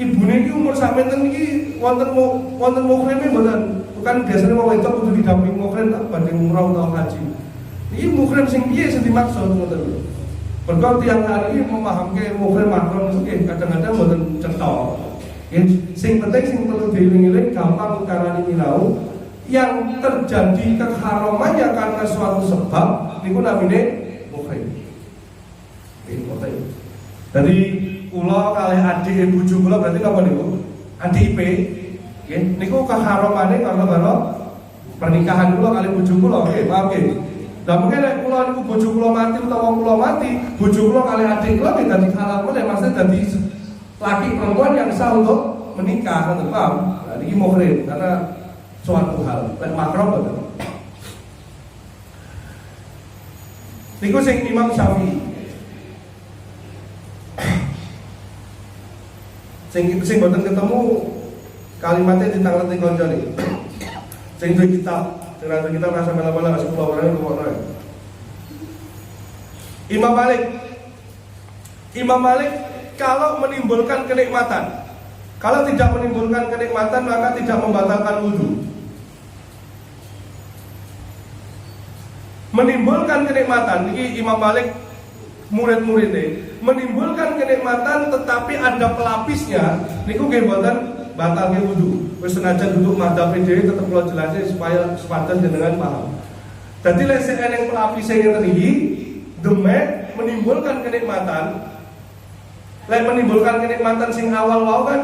ibune iki umur sampeyan iki wonten mukhrime mboten? Bukan biasanya mau wedok kudu didampingi mukhrim tak banding umrah utawa haji. Iki mukhrim sing piye sing dimaksud ngoten lho. Mergo tiyang hari memahamke mukhrim mahram nggih kadang-kadang mboten cetha. Sing penting sing perlu dieling-eling gampang ukarane nilau yang terjadi keharamannya karena suatu sebab niku namine mukhrim. Dari kula kalih adik bojo kula berarti napa niku? Adik IP. Nggih, niku keharamane karena pernikahan kula kali bojo kula, nggih, paham nggih. Lah mungkin nek kula niku bojo kula mati utawa kula mati, bojo kula kali adik kula nggih dadi halal meneh, maksudnya dadi laki perempuan yang sah untuk menikah, ngoten paham? Nah, niki mukhrim karena suatu hal, lek makrom boten. Niku sing Imam Syafi'i. Sing boten ketemu kalimatnya ditanglet ning kancane. Sing duwe kitab, sing ra duwe kitab rasa mela-mela kasih kula warane kok. Imam Malik kalau menimbulkan kenikmatan, kalau tidak menimbulkan kenikmatan maka tidak membatalkan wudu. Menimbulkan kenikmatan, ini Imam Malik murid-muridnya menimbulkan kenikmatan tetapi ada pelapisnya, niku nggih mboten batalke wudu. Wis senajan duduk madzhab dhewe tetep kula jelasin supaya sepadan dengan paham. Dadi lek sing eneng pelapise ngeten iki demek menimbulkan kenikmatan. Lek menimbulkan kenikmatan sing awal wae kan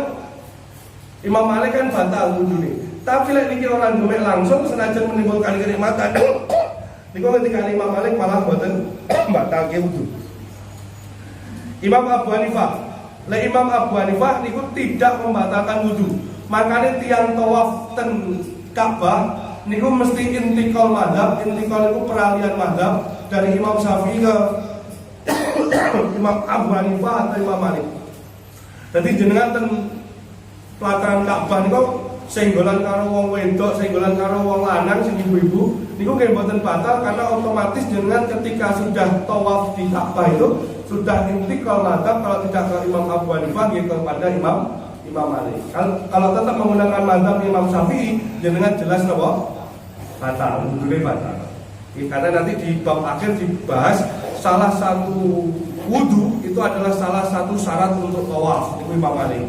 Imam Malik kan batal wudune. Tapi lek niki ora demek langsung senajan menimbulkan kenikmatan. Niku ketika Imam Malik malah mboten batalke wudu. Imam Abu Hanifah, Imam Abu Hanifah niku tidak membatalkan wudu. Makanya tiang tawaf ten Ka'bah niku mesti intikal madhab. Intikal itu peralihan madhab dari Imam Syafi'i ke Imam Abu Hanifah atau Imam Malik. Jadi jenengan ten pelataran Ka'bah niku senggolan karo wong wedok, senggolan karo wong lanang sing ibu-ibu niku nggih mboten batal karena otomatis jenengan ketika sudah tawaf di Ka'bah itu sudah intikal madhab kalau tidak ke Imam Abu Hanifah nggih kepada Imam Imam Malik. Kalau tetap menggunakan mazhab Imam Syafi'i, dengan jelas apa? Batal, wudhunya batal. Karena nanti di bab akhir dibahas salah satu wudhu itu adalah salah satu syarat untuk tawaf, itu Imam Malik.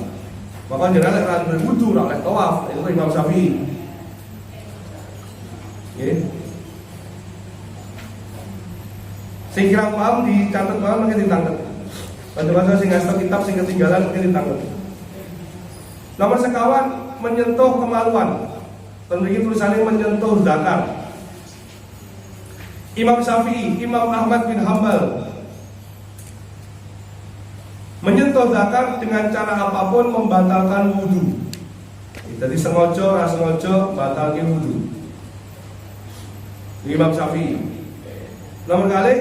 Maka jangan lek berwudhu, lek tawaf, itu Imam Syafi'i. Oke. Sing kira paham dicatat paham mungkin ditangkap. Baca-baca sing ngasih kitab sing ketinggalan mungkin ditangkap. Nomor sekawan, menyentuh kemaluan. Tentunya tulisannya menyentuh zakar. Imam Syafi'i, Imam Ahmad bin Hambal menyentuh zakar dengan cara apapun membatalkan wudhu. Jadi sengaja, sengaja batalkan wudhu. Imam Syafi'i. Nomor kali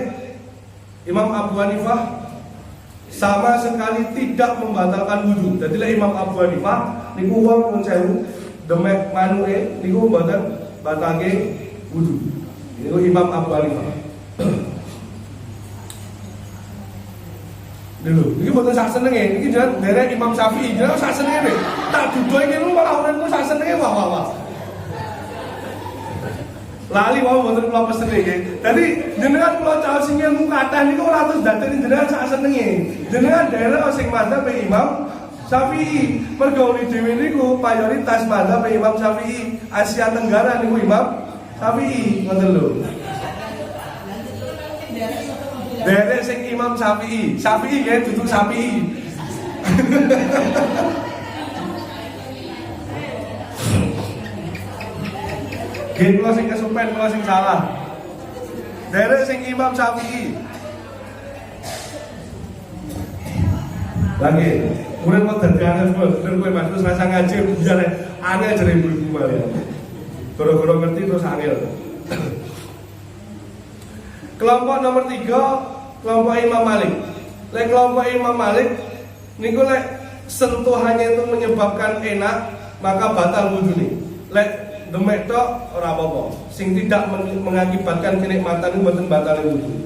Imam Abu Hanifah sama sekali tidak membatalkan wudhu. Jadi Imam Abu Hanifah niku wong nun sewu demek manuke niku mboten batalke wudhu. Niku Imam Abu Hanifah. Dulu, ini bukan sak senenge, ini jangan derek Imam Syafi'i, jangan sak senenge nih. Tak duduk ini lu malah orang itu sak senenge wah. Lali mau bukan pulau pesen nih. Jadi jenengan pulau caos sing ilmu kathah niku ora terus dateni jenengan sak senenge. Jenengan derek sing mazhab Imam Syafi'i. Mergo dhewe niku mayoritas mazhab Imam Syafi'i. Asia Tenggara niku Imam Syafi'i, ngoten lho. Derek sing Imam Syafi'i ya duduk Syafi'i. Gen kula sing kesupen, kula sing salah. Derek sing Imam Syafi'i. Lagi, kemudian mau tergangan semua, bener gue mas, terus rasa ngaji, biar aneh jadi ibu-ibu malah. Goro-goro ngerti terus angel. Kelompok nomor 3, kelompok Imam Malik. Lek kelompok Imam Malik niku lek sentuhannya itu menyebabkan enak, maka batal wudhu nih. Lek demek tok ora apa-apa. Sing tidak mengakibatkan kenikmatan itu mboten batal wudhu.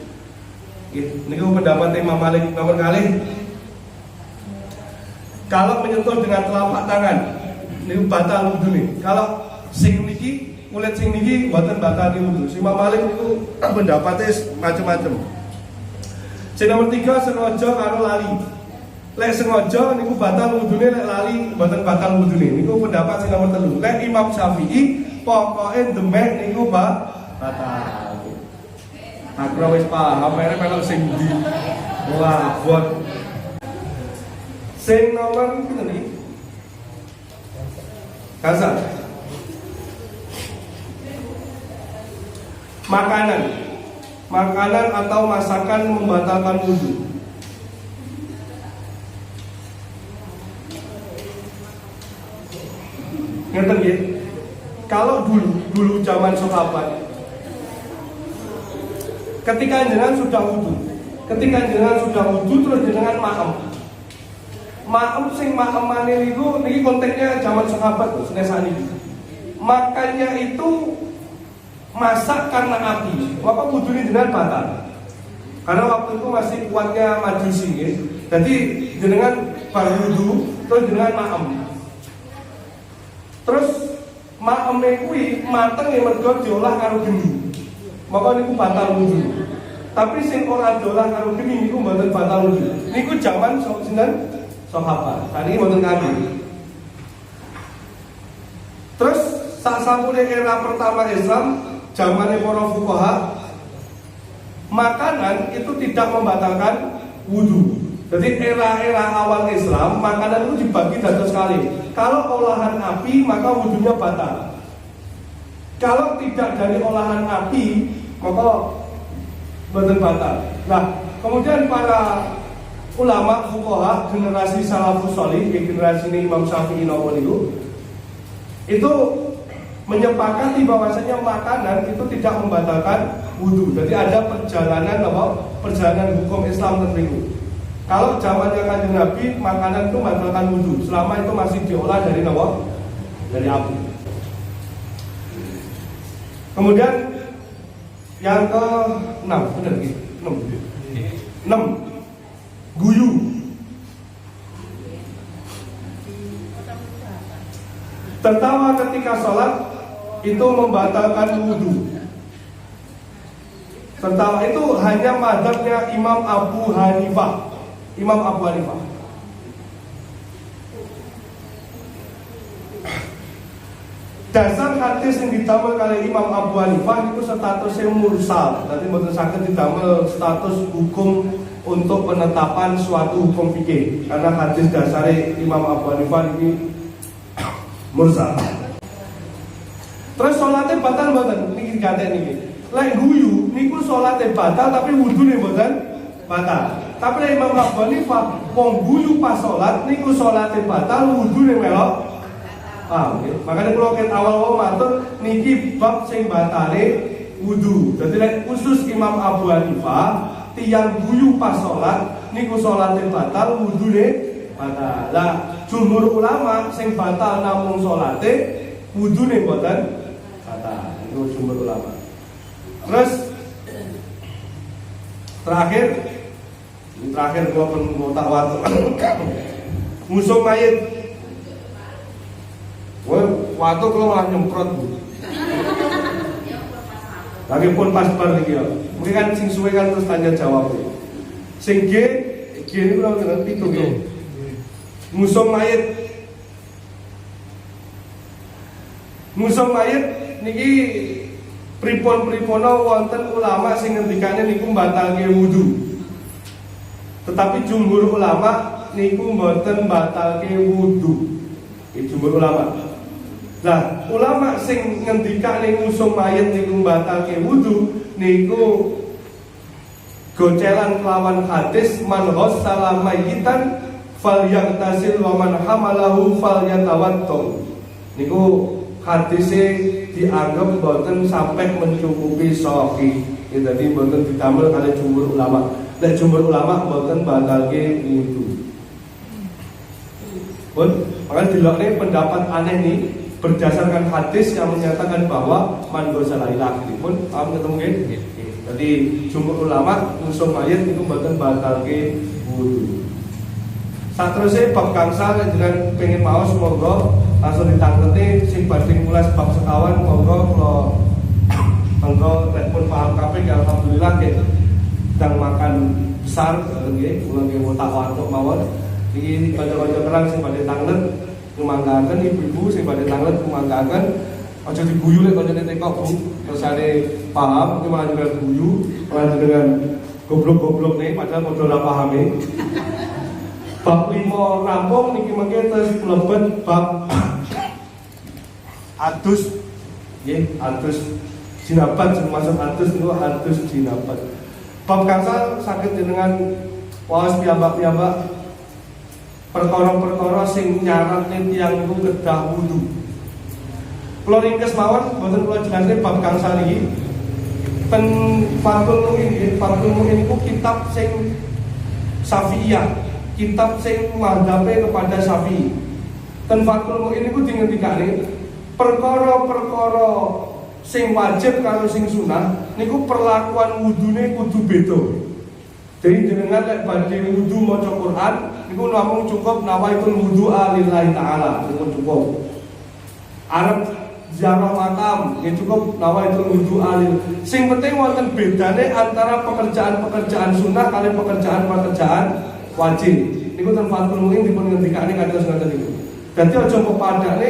Niku pendapat Imam Malik. Nomor kali kalau menyentuh dengan telapak tangan niku batal wudhu nih. Kalau sing niki kulit sing niki mboten batal wudhu. Imam Malik niku pendapatnya macam-macam. Sing nomor 3 sengaja karo lali. Lek sengaja niku batal wudune, lek lali mboten batal wudune. Niku pendapat sing nomor 3. Lek Imam Syafi'i pokoke demek niku batal. Aku wis paham, mere melok sing ndi. Wah, buat sing nomor pinten iki? Kasar. Makanan atau masakan membatalkan wudhu. Ngeten nggih. Kalau dulu zaman sahabat, ketika jenengan sudah wudhu terus jenengan maem sing maemane niku niki konteksnya zaman sahabat terus nesani. Makannya itu masak karena api, maka wudhunya jenengan batal. Karena waktu itu masih kuatnya majusi, ya. Jadi jenengan baru wudhu, terus jenengan maem. Terus maeme kuwi mateng ya mergo diolah karo geni. Maka niku batal wudhu. Tapi sing ora diolah karo geni niku mboten batal wudhu. Niku zaman sinten? Sahabat. Saniki mboten kami. Terus sasamune era pertama Islam, zamannya para fuqaha, makanan itu tidak membatalkan wudhu. Jadi era-era awal Islam, makanan itu dibagi dados sekali. Kalau olahan api, maka wudhunya batal. Kalau tidak dari olahan api, maka boten batal. Nah, kemudian para ulama fuqaha generasi salafus shalih, generasi Imam Syafi'i itu menyepakati bahwasanya makanan itu tidak membatalkan wudhu. Jadi ada perjalanan hukum Islam tertentu. Kalau zamannya Kanjeng Nabi, makanan itu membatalkan wudhu selama itu masih diolah dari dari api. Kemudian yang ke-6, benar gitu. 6. Guyu. Tertawa ketika sholat itu membatalkan wudhu. Tertawa itu hanya mazhabnya Imam Abu Hanifah. Imam Abu Hanifah. Dasar hadis yang ditamel oleh Imam Abu Hanifah itu statusnya mursal. Nanti mboten saged ditamel status hukum untuk penetapan suatu hukum fikih. Karena hadis dasarnya Imam Abu Hanifah ini mursal. Terus sholatnya batal mboten? Niki gaten niki. Lek guyu niku sholatnya batal tapi wudune mboten batal. Tapi lek Imam Abu Hanifah wong guyu pas sholat niku sholatnya batal wudune melok. Okay. Makanya kalau kita awal matur niki bab sing batale wudu. Jadi lek khusus Imam Abu Hanifah tiyang guyu pas sholat niku sholatnya batal wudune batal. Lah jumhur ulama sing batal namung sholate wudune mboten batal. Niku jumhur ulama. Terus terakhir gua pun mau tak waktu musuh mayit. Waktu kalau malah nyemprot bu. Lagi pun pas bar nih ya. Mungkin kan sing suwe kan terus tanya jawab. Sing G ini udah dengan itu ya. Musuh mayit niki pripon-pripono wonten ulama sing ngendikane niku batalke wudu. Tetapi jumhur ulama niku mboten batalke wudu. Jumhur ulama. Nah, ulama sing ngendikane ngusung mayit niku batalke wudu niku gocelan kelawan hadis man ghassala mayyitan falyagtasil wa man hamalahu falyatawaddo. Niku hadise dianggap boten sampai mencukupi sahih. Jadi boten ditamel kali jumhur ulama. Dan jumhur ulama boten batalke wudu. Pun, makanya dilokne pendapat aneh nih berdasarkan hadis yang menyatakan bahwa man ghassala ila akhiripun paham ketemu nggih. Jadi jumhur ulama ngusung mayit itu boten batalke wudu. Saterusé bab gangsal dengan pengen mau semoga langsung ditangketi sing badhe mulas bab sekawan monggo kula pun paham kabeh alhamdulillah nggih sedang makan besar nggih kula nggih tak watuk mawon. Iki kanca-kanca kerang sing badhe tanglet ngumangkaken ibu-ibu sing badhe tanglet ngumangkaken aja diguyu lek kancane teko Bu. Tersane paham iki malah dengan guyu, malah dengan goblok-goblok nih padahal padha ora pahame. Bab 5 rampung niki mengke terus mlebet bab adus nggih, adus jinabat termasuk adus niku adus jinabat. Bab gangsal saged jenengan waos piyambak-piyambak perkara-perkara sing nyaratne tiyang niku kedah wudu. Kula ringkes mawon mboten kula jelasne bab gangsal niki. Ten Fathul Mu'in niku kitab sing Syafi'iyah. Kitab sing madhabe kepada Syafi'i. Ten Fathul Mu'in niku dingendikane perkara-perkara sing wajib karo sing sunah niku perlakuan wudune kudu beda. Jadi jenengan lek badhe wudu maca Quran niku namung cukup nawaitul wudu'a lillahi ta'ala, niku cukup. Arep ziarah makam nggih cukup nawaitul wudu'a lil. Sing penting wonten bedane antara pekerjaan-pekerjaan sunah kaliyan pekerjaan-pekerjaan wajib. Niku ten Fathul Mu'in dipun ngendikane kados ngoten niku. Dadi aja pepadane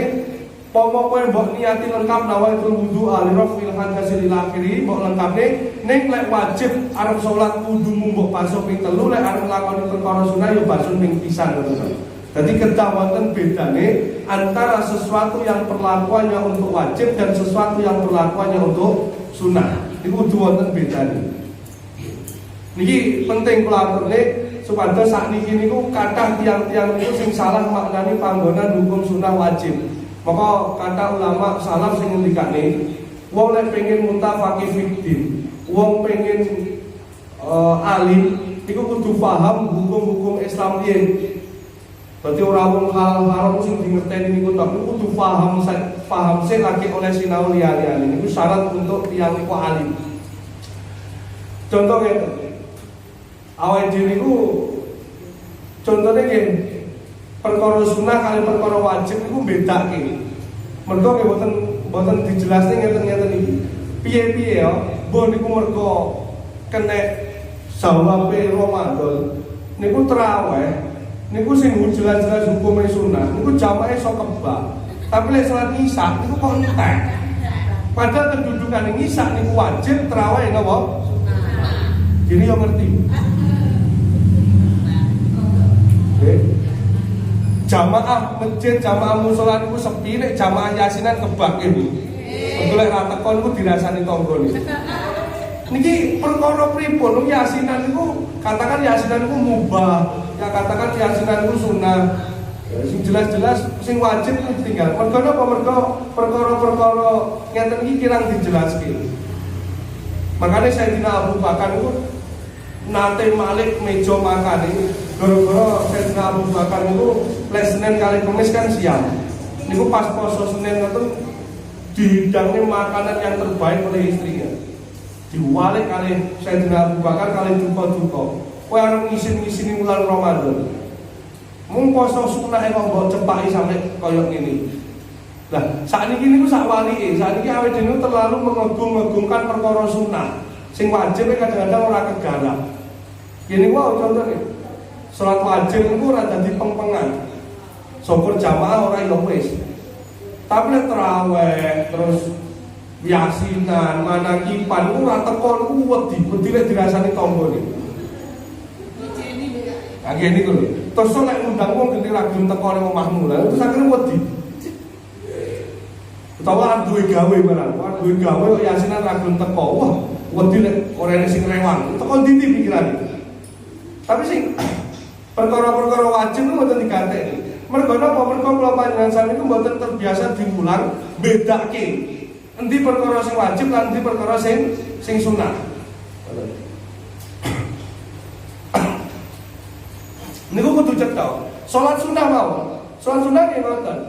pomo kowe mbok niati lengkap nawaitul wudu'a li rafil hadasi lil akhiri mbok lengkape ning lek wajib arep salat wudumu mbok basuh ping 3 lek arep nglakoni perkara sunah ya basuh ping pisan ngoten. Dadi kedah wonten bedane antara sesuatu yang perlakuannya untuk wajib dan sesuatu yang perlakuannya untuk sunah. Niku kudu wonten bedane. Niki penting kula aturne supaya sakniki niku kathah tiang-tiang niku sing salah maknani panggonan hukum sunah wajib. Maka kata ulama salaf sing ngendikane wong nek pengen muntafaqih fiddin, wong pengen alim iku kudu paham hukum-hukum Islam yen. Dadi ora wong hal haram sing dingerteni niku tok, kudu paham sing lagi oleh sinau liyane. Niku syarat untuk tiyang niku alim. Contoh ngeten. Awake dhewe niku contone nggih perkara sunah kali perkara wajib niku bedake. Mergo nggih boten dijelasne ngeten-ngeten iki. Piye-piye ya, mbok niku mergo kena sawabe Ramadan niku traweh niku sing jelas-jelas hukume sunah niku jamaah iso kebak. Tapi lek salat Isya niku kok entek. Padahal kedudukan Isya niku wajib, traweh napa? Sunah. Gini yo ngerti. Jamaah masjid, jamaah mushola niku sepi, nek jamaah yasinan kebak ibu. Golek ra teko niku dirasani tangga niku. Niki perkara pripun yasinan niku katakan yasinan niku mubah, ya katakan yasinan niku sunah. Sing jelas-jelas sing wajib niku tinggal. Mergo napa mergo perkara-perkara ngeten iki kirang dijelaske. Makanya Sayyidina Abu Bakar niku nate malik meja makan ini gara-gara Sayyidina Abu Bakar niku lek Senin kali Kamis kan siang. Niku pas poso Senin ngoten dihidangi makanan yang terbaik oleh istrinya. Diwalik kali Sayyidina Abu Bakar kali duka-duka. Kowe arep ngisin-ngisini wulan Ramadan. Mung poso sunah kok mbok cepaki sampe kaya ngene. Lah, sakniki niku sak walike, sakniki awake dhewe terlalu mengagung-agungkan perkara sunah. Sing wajib kadang-kadang ora kegarap. Gini wae contohnya. Salat wajib niku ora dadi pengpengan. Syukur jamaah ora yo wis. Tapi nek tarawih terus yasinan, manakipan ora teko niku wedi lek dirasani tangga niku. Kage niku lho. Terus nek undang wong genti ra gelem teko ning omahmu lha terus akhire wedi. Utawa duwe gawe barang, duwe gawe kok yasinan ra gelem teko. Wah, wedi lek ora ana sing rewang. Teko ndi pikirane. Tapi sing perkara-perkara wajib niku mboten digatekne. Mergo napa? Mergo kula panjenengan sami niku mboten terbiasa diulang bedake. Endi perkara sing wajib lan endi perkara sing sunah. Niku kudu cetha. Salat sunah mawon. Salat sunah nggih ngoten.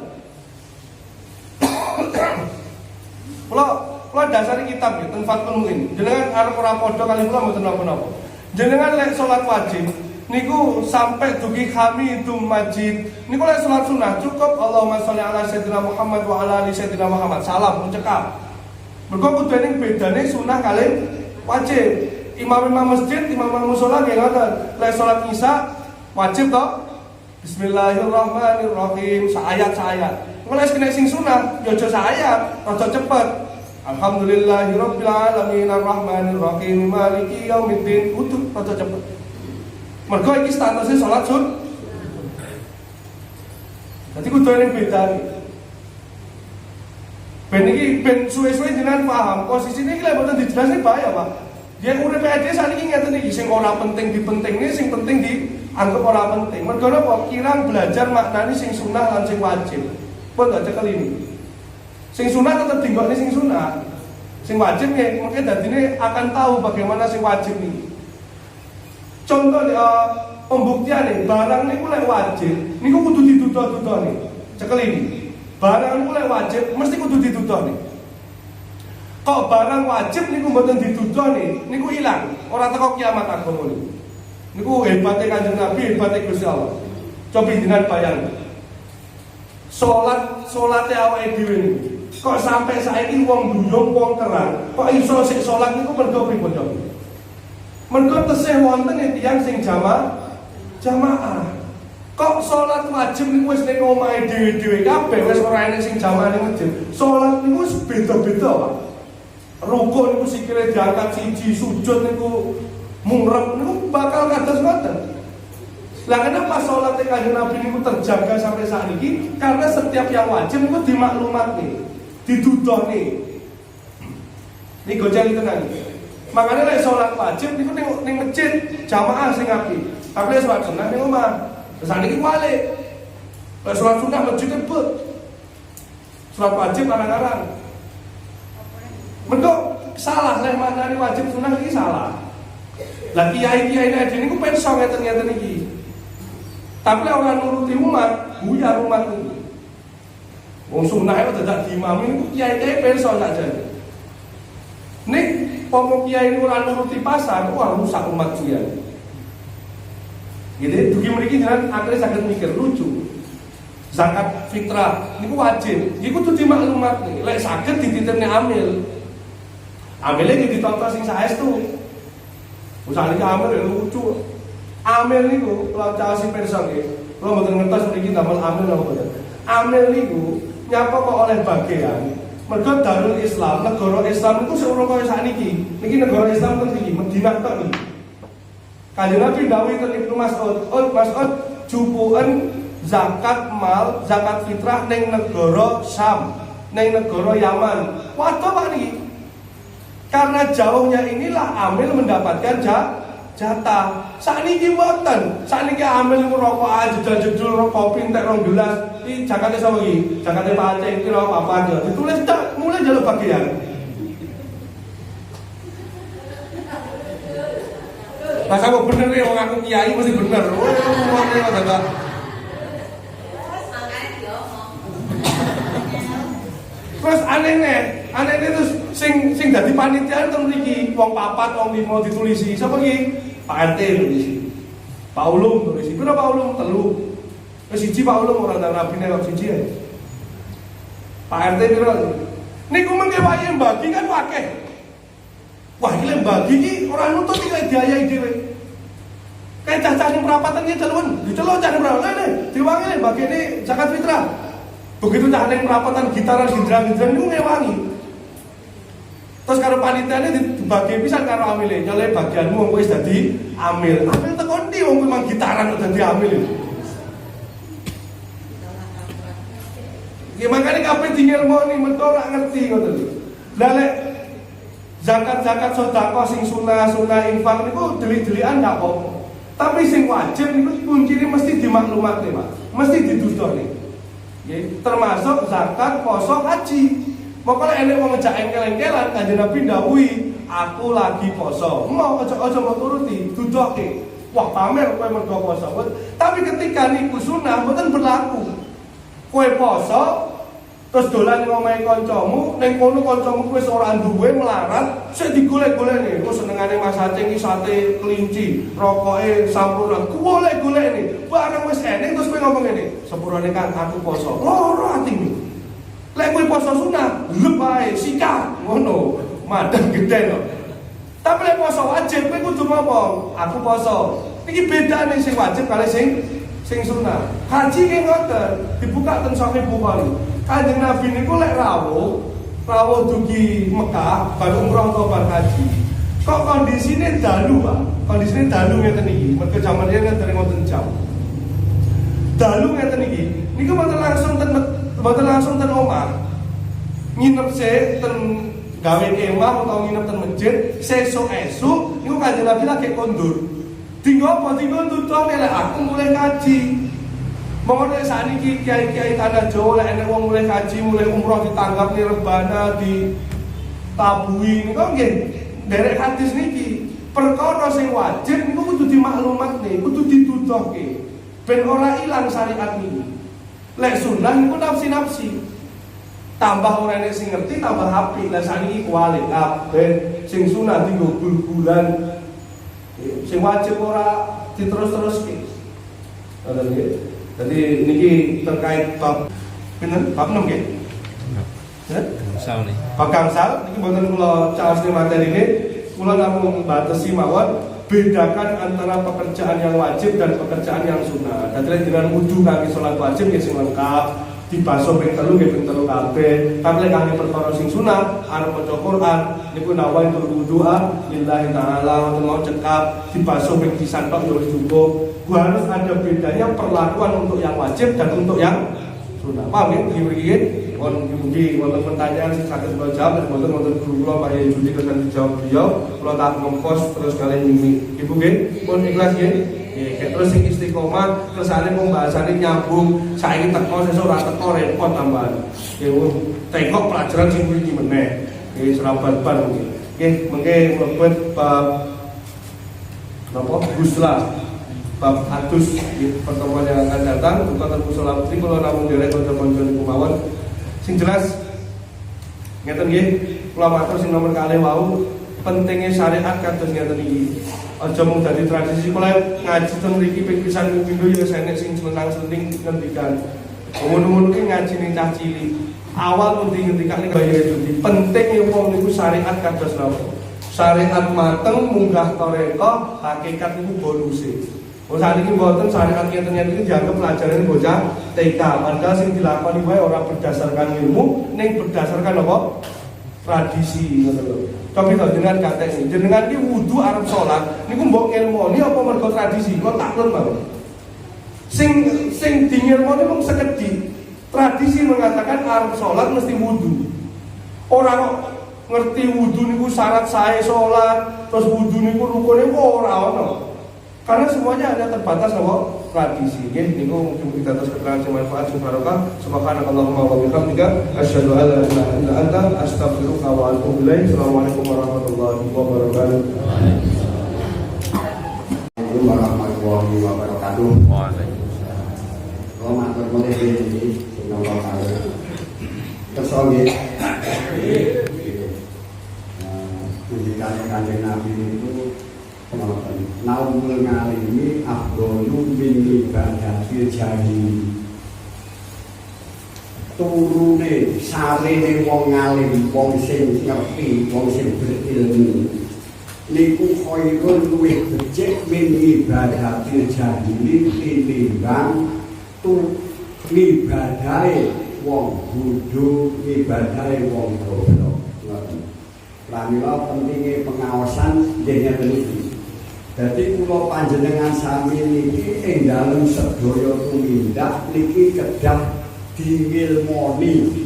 Kula dasari kitab nggih ten Fathul Muin. Jenengan arep ora padha kali kula mboten napa-napa. Jenengan lek salat wajib niku sampai dugi kami itu majid. Niku lek salat sunah cukup Allahumma sholli ala sayyidina Muhammad wa ala ali sayyidina Muhammad. Salam cekap. Mergo kudu ning bedane sunah kali wajib. Imam-imam masjid, imam-imam mushola nggih ngoten. Lek salat Isya wajib toh? Bismillahirrahmanirrahim saayat. Mulai kena sing sunah, ya aja saayat, aja cepet. Alhamdulillahirabbil alamin arrahmanirrahim maliki yaumiddin. Kudu aja cepet. Mergo iki statusnya salat sunah. Dadi kudu ning bedane. Ben iki ben suwe-suwe jenengan paham, posisine iki lek mboten dijelasne bahaya, Pak. Dia urip dhewe sakniki ngeten iki sing ora penting dipentingne, sing penting dianggap ora penting. Mergo napa? Kirang belajar maknani sing sunah lan sing wajib. Pun gak cekel ini. Sing sunah tetep dinggokne sing sunah. Sing wajib nggih mungkin dadine akan tahu bagaimana sing wajib niki. Contoh pembuktian nih, barang niku lek wajib, niku kudu dituduh-tuduhne. Cekel ini. Barang niku lek wajib mesti kudu dituduhne. Kok barang wajib niku mboten dituduhne, niku ilang, ora teko kiamat agama niku. Niku hebate Kanjeng Nabi, hebate Gusti Allah. Coba jenengan bayangkan. Salate awake dhewe niku. Kok sampai saiki wong duyung wong terang, kok iso sik salat niku mergo pripun to? Mergo tesih wonten tiyang sing jamaah. Kok salat wajib niku wis ning omahe dhewe-dhewe kabeh wis ora enek sing jamaah ning masjid. Salat niku wis beda-beda, Pak. Rukun niku sikile diangkat siji, sujud niku mungrep niku bakal kados ngoten. Lah kenapa salat Kanjeng Nabi niku terjaga sampai saat ini? Karena setiap yang wajib niku dimaklumatne, didudohne. Niku jali tenan. Makanya lek salat wajib niku ning masjid jamaah sing apik. Tapi lek salat sunah ning omah. Saat ini balik. Lek salat sunah masjid tebet. Salat wajib arang-arang. Mergo salah lek maknane wajib sunah iki salah. Lah kiai-kiai ini niku penso ngeten-ngeten iki. Tapi lek ora nuruti umat, buyar umat niku. Wong sunah itu dadak diimami niku kiai-kiai penso saja. Nek pomo kiai niku ora nuruti pasar, wah rusak umat kiai. Gitu, dugi mriki jenengan akhirnya saged mikir lucu. zakat fitrah niku wajib. Iku kudu dimaklumatne. Lek saged dititipne amil. Amile iki ditonton sing saestu. Usah iki amil ya lucu. Amil niku kalau caos pirsa nggih. Kula mboten ngertos mriki damel amil napa mboten. Amil niku nyapa kok oleh bagian. Mergo Darul Islam, negara Islam niku sing ora kaya sakniki. Niki negara Islam ten iki, Madinah tok niki. Kanjeng Nabi dawuh ten Ibnu Mas'ud, Mas'ud jupuken zakat mal, zakat fitrah ning negara Syam, ning negara Yaman. Waduh Pak niki. Karena jauhnya inilah amil mendapatkan jatah. Sakniki mboten. Sakniki amil niku rokok jedul-jedul kopi entek 2 gelas. Iki jakate sapa iki? Jakate Pak Aceh iki lho apa aja. Ditulis tak mulai jalur bagian. Pas aku bener nih, wong aku kiai mesti bener. Wong iki kok terus aneh terus sing dadi panitia ten mriki wong 4 wong 5 ditulisi. Sapa iki? Pak RT tulisi. Pak Ulum tulisi. Pira Pak Ulum? 3. Wis siji Pak Ulum ora ndang rabine kok siji ae. Pak RT pira? Niku mengke wayahe mbagi kan akeh. Wah, iki mbagi iki ora nutut iki diayahi dhewe. Kayak cacah ning perapatan iki celun. Diceluk cah ning perapatan diwangi bagene zakat fitrah. Begitu cah ning perapatan gitaran gindrang-gindrang niku ngewangi. Terus karo panitiane dibagi pisan karo amile. Nyole bagianmu wong wis dadi amil. Amil teko ndi wong memang gitaran kok dadi amil. Ya makane kabeh dingelmoni mergo ora ngerti ngoten lho. Lah lek zakat-zakat sedekah sing sunah infak niku delik-delikan gak apa-apa. Tapi sing wajib niku kuncine mesti dimaklumatne, Pak. Mesti dituduhne. Nggih, termasuk zakat, poso, haji. Pokoknya enek wong ngejak engkel-engkelan, Kanjeng Nabi ndhawuhi, aku lagi poso. Mau aja mau turuti, dudoke. Wah, pamer kowe mergo poso. Tapi ketika niku sunah mboten berlaku. Kowe poso terus dolan ngomahe kancamu, ning kono kancamu wis ora duwe melarat, sik digolek-golekne. Ku senengane Mas Aceh iki sate kelinci, rokoke sampurna. Golek-golekne. Bareng wis ening terus kowe ngomong ngene, "Sepurane kan aku poso." Loro atimu. Lek kowe poso sunah, lepae sikap ngono, madang gede lho. Tapi lek poso wajib kowe kudu ngomong, "Aku poso." Iki bedane sing wajib kali sing sunah. Haji ki ngoten, dibuka ten Sahih Bukhari. Kanjeng Nabi niku lek rawuh dugi Mekah, bar umrah atau bar haji. Kok kondisine dalu, Pak? Kondisine dalu ngeten iki. Mergo jaman riyen ngeten ngoten jam. Dalu ngeten iki. Niku mboten langsung ten omah. Nginep se ten gawe kemah utawa nginep ten masjid, sesuk-esuk niku Kanjeng Nabi lagi kondur. Tinggo apa tinggo tutuh lek aku mulai kaji. Monggo sakniki kiai-kiai tanah Jawa lek enek wong mulai kaji, mulai umroh ditanggap ni rebana di tabui niku nggih derek hadis niki. Perkara sing wajib niku kudu dimaklumatne, kudu dituduhke. Ben ora ilang syariat niki. Lek sunah niku nafsi-nafsi. Tambah ora enek sing ngerti tambah apik. Lah sakniki kuwalik kabeh sing sunah dienggo gul-gulan. Sing wajib ora diterus-teruske. Ngoten nggih. Jadi niki terkait bab pinten? Bab 6 nggih. Ya? Gangsal nih. Bab gangsal niki mboten kula caosne materine, kula namung batesi mawon bedakan antara pekerjaan yang wajib dan pekerjaan yang sunnah. Dadi dengan wudu kangge salat wajib nggih sing lengkap, dibasuh ping 3 nggih ping 3 kabeh. Tapi lek kangge perkara sing sunah, arep maca Quran niku nawaitul wudu'a lillahi ta'ala, mau cekap dibasuh ping pisan tok ya wis cukup. Harus ada bedanya perlakuan untuk yang wajib dan untuk yang sunnah. Paham ya? Begini-begini mungkin wonten pertanyaan sing saged kula jawab, dan wonten guru kula Pak Yai Judi kesan dijawab beliau, kula tak ngempos terus kalian nyimi. Ibu nggih, pun ikhlas nggih. Nggih, terus sing istiqomah, kersane pembahasannya nyambung, saiki teko sesuk ora teko repot tambahan. Nggih, tekok pelajaran sing iki meneh. Nggih, serabat-ban nggih. Nggih, mengke mlebet bab napa? Gusla. Bab adus di pertemuan yang akan datang, bukan musola putri kalau namun derek kanca-kanca niku mawon. Sing jelas ngeten nggih, kula matur sing nomor kalih wau, pentingnya syariat kados ngeten iki. Aja mung dadi tradisi kula ngaji ten mriki ping pisan ping pindho ya enek sing seneng-seneng ngendikan. Ngono-ngono ki ngaji ning cah cilik. Awal ngendi-ngendikane kaya itu. Penting wong niku syariat kados napa? Syariat mateng munggah toreko, hakikat niku bonuse. Wong sakniki mboten syariat ngeten iki dianggap pelajaran bocah TK, padahal sing dilakoni wae ora berdasarkan ilmu, ning berdasarkan apa? Tradisi ngoten lho. Tapi to jenengan katen jenengan iki wudu arep salat niku mbok ngelmoni apa mergo tradisi? Kok taklon mawon. Sing dingilmoni mung sekedhik. Tradisi mengatakan arep salat mesti wudu. Ora kok ngerti wudu niku syarat sae salat, terus wudu niku rukune ora ono. Karena semuanya ada terbatas apa? Tradisi. Nggih niku mungkin kita terus keterangan sing manfaat sing barokah. Subhanakallahumma wa bihamdika asyhadu an la ilaha illa anta astaghfiruka wa atubu ilaik. Assalamualaikum warahmatullahi wabarakatuh. Assalamualaikum warahmatullahi wabarakatuh. Waalaikumsalam. Kalau matur nuwun iki nomor kali. Kersa nggih. Pendidikan Kanjeng Nabi itu naumul ngalimi afdolu min ibadatil jahili. Turune sarene wong ngalim, wong sing ngerti, wong sing berilmu niku khairun luwih becik min ibadatil jahili tinimbang ibadahe wong bodho, ibadahe wong goblok. Pramila pentingnya pengawasan nggih ngeten iki. Dadi kula panjenengan sami niki ing dalem sedaya tumindak niki kedah dingilmoni.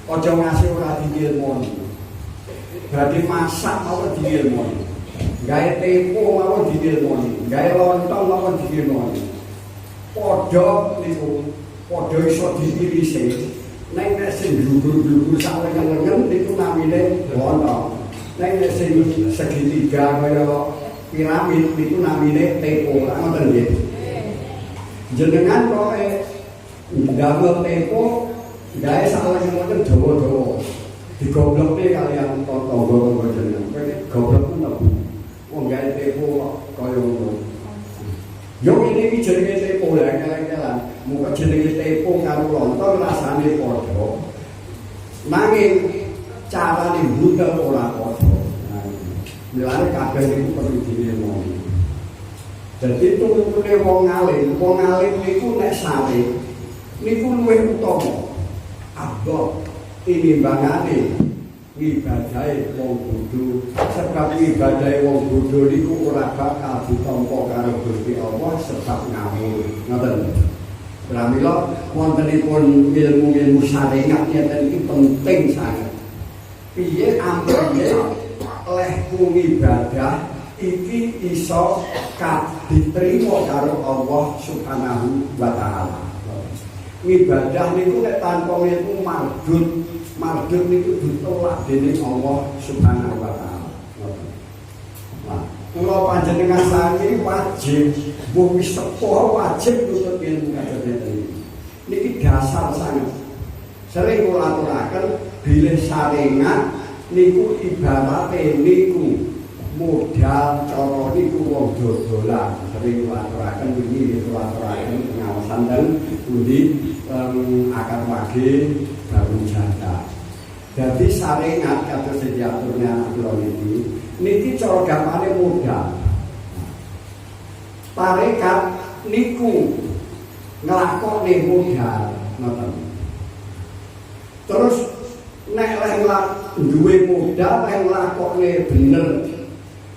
Aja ngasih ora dingilmoni. Berarti masak mawon dingilmoni. Gawe tempo mawon dingilmoni. Gawe lontong mawon dingilmoni. Padha niku padha iso diirise. Nek sing blugur-blugur sak lengen-lengen niku namine lontong. Nek sing segitiga kaya piramid niku namine tepo. Ngoten nggih. Jenengan kok ndamel tepo gawe sak lengen-lengen dawa-dawa. Digoblokne kaliyan tangga-tangga jenengan. Goblok menawa. Wong gawe tepo kaya ngono. Yo ini jenenge tepo lha kala-kala. Muga jenenge tepo karo lontong rasane padha. Nanging carane budal ora padha. Milane kabeh niku perlu dilemu. Dadi turune wong alim niku nek sare niku luwih utama. Abot tinimbangane ibadahe wong bodho. Sebab ibadahe wong bodho niku ora bakal ditampa karo Gusti Allah sebab ngawur. Ngoten. Pramila wontenipun ilmu-ilmu syariat ngeten iki penting sangat. Piye ampune lehku ibadah iki iso diterima karo Allah Subhanahu wa taala. Ibadah niku nek tanpa ilmu mardut niku ditolak dening Allah Subhanahu wa taala. Nah, kula panjenengan sami wajib wis sepuh wajib nutut ilmu kados niki dasar sangat. Sering kula aturaken bilih sarengat niku ibarate niku modal cara niku wong dodolan. Sering kula aturaken wingi kula aturaken pengawasan dan pundi akan wage baru jaga. Jadi sarengat kados sing diaturne anak kula niki cara gampane modal. Tarekat niku nglakokne modal ngoten. Terus nek leh duwe modal leh nglakokne bener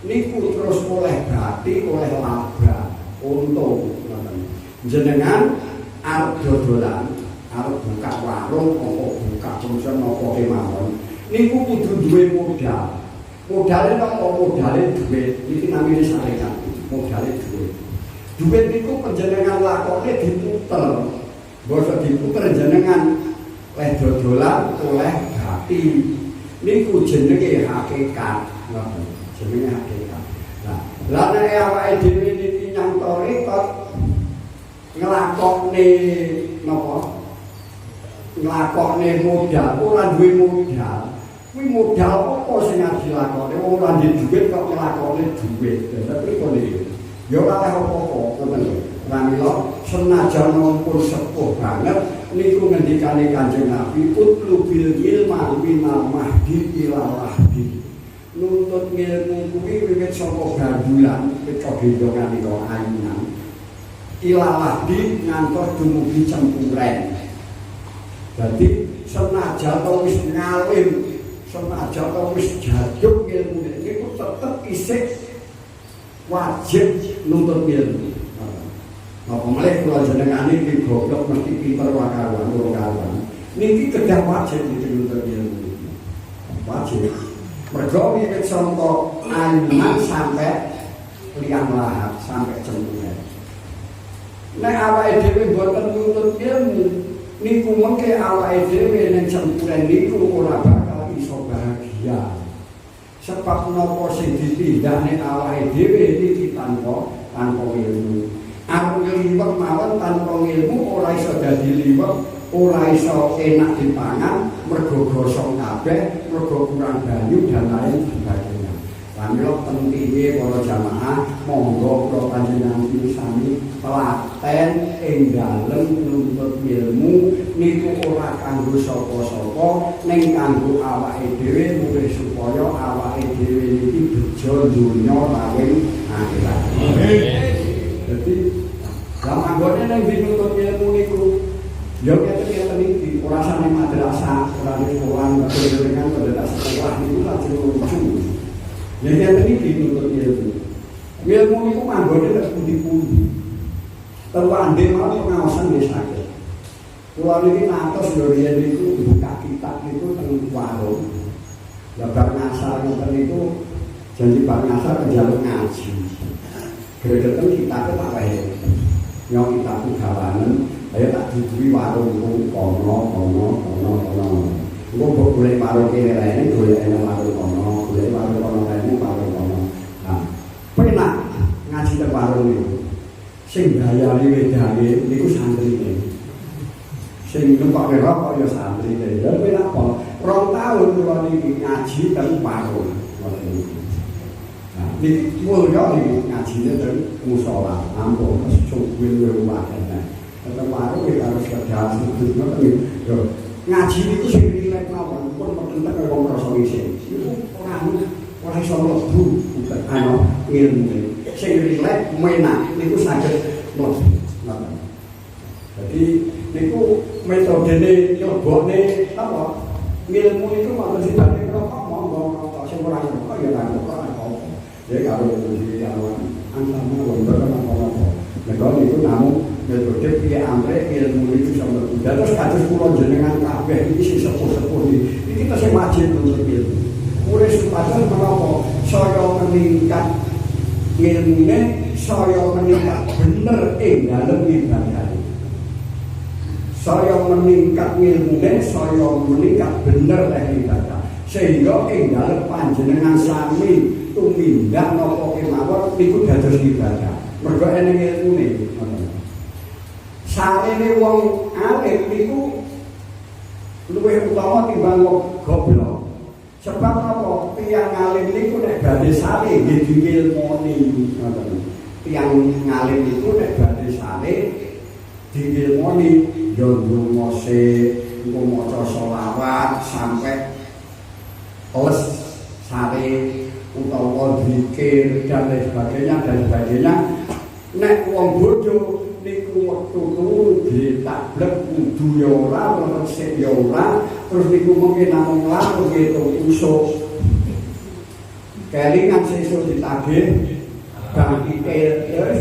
niku terus oleh berarti oleh laba untung ngoten. Jenengan arep dodolan, arep buka warung apa buka perusahaan apa kemawon niku kudu duwe modal. Modale apa modale duit iki namine sarekat. Modale duit. Duit niku panjenengan lakone diputer. Basa diputer jenengan leh dodolan oleh gati. Niku jenenge hakikat. Ngoten. Jenenge hakikat. Nah, lha nek awake dhewe niki nyang tarekat nglakone napa? Nglakone modal, ora duwe modal. Kuwi modal apa sing dilakone? Wong ora duwe dhuwit kok nglakone dhuwit. Tapi kok iki ya ora apa-apa, ngoten lho. Pramila senajan pun sepuh banget niku ngendikane Kanjeng Nabi utlubil ilma minal mahdi ilal lahdi. Nuntut ilmu kuwi wiwit saka gandulan keco gendongan iko ayunan ilal lahdi ngantos dumugi cempuren. Jadi senajan to wis ngalim, senajan to wis jaduk ilmune niku tetep isih wajib nuntut ilmu. Apa melek kula jenengane iki goblok mesti pinter wakawan loro kawan. Niki kedah wajib nuntut ilmu. Wajib. Mergo wiwit saka ayunan sampai liang lahat sampai cempuren. Nek awake dhewe boten nuntut ilmu, niku mengke awake dhewe ning cempuren niku ora bakal iso bahagia. Sebab napa sing ditindakne awake dhewe iki tanpa ilmu. Aku liwet mawon tanpa ilmu ora iso dadi liwet, ora iso enak dipangan, mergo gosong kabeh, mergo kurang banyu dan lain sebagainya. Pamila pentinge para jamaah, monggo kula panjenengan sami telaten ing dalem nuntut ilmu niku ora kanggo sapa-sapa, ning kanggo awake dhewe murid supaya awake dhewe iki bejo donya lawing akhirat. Jadi lama anggone ning nuntut ilmu niku ya ngeten iki ora sane madrasah, ora di sekolah, dengan pada sekolah niku lajeng lucu. Ya ngeten iki nuntut ilmu. Ilmu niku manggone nek pundi-pundi. Terwande malah pengawasan wis akeh. Kula niki natos lho yen niku buka kitab niku teng warung. Ya bar ngasar ngoten niku janji bar ngasar njaluk ngaji. Gregeten kitab tak wae. Yo kitab gawanen, ayo tak duduhi warung kono. Engko mbok golek warung kene rene, golek warung kono, golek warung kono rene, warung kono. Nah, penak ngaji teng warung niku. Sing bayari wedane niku santrine. Sing numpak rokok ya santrine. Ya penak apa? 2 tahun kula niki ngaji teng warung. Ngoten niku. Nah, niki mulya niki ngajine teng musala. Ampun suwi rumah kene. Teng warung iki harus kerja sudut ngoten yo. Ngaji niku sing rilek mawon, pun penting wong rasa isin. Iku ora iso mlebu ana ilmu. Sing rilek menak niku saged mlebu. Jadi niku metodene nyobone apa? Ilmu itu malah sithik rokok monggo sing ora rokok ya ora rokok. Ya karo iki antama wonten apa-apa. Nek niku namung metode piye amrek ilmu itu sampe terus kados kula jenengan kabeh iki sing sepuh-sepuh iki kita sing wajib nuntut ilmu. Urip supados menapa saya meningkat ilmune, saya meningkat bener ing dalem ibadah. Saya meningkat ilmune, saya meningkat bener ing ibadah. Sehingga ing dalem panjenengan sami tumindak napa kemawon niku dados ibadah. Mergo eneng ilmune. Sarene wong alim niku luwih utama timbang wong goblok. Sebab apa? Tiyang alim niku nek badhe sare nggih diilmoni ngoten. Tiyang alim niku nek badhe sare diilmoni yo ndonga engko maca selawat sampai les sare utawa zikir dan lain sebagainya. Nek wong bodoh niku wektu turu ditablek kudu ya ora, resik ya ora, terus niku mungkin namung laku gitu usuk. Kelingan sesuk ditagih bang pikir ya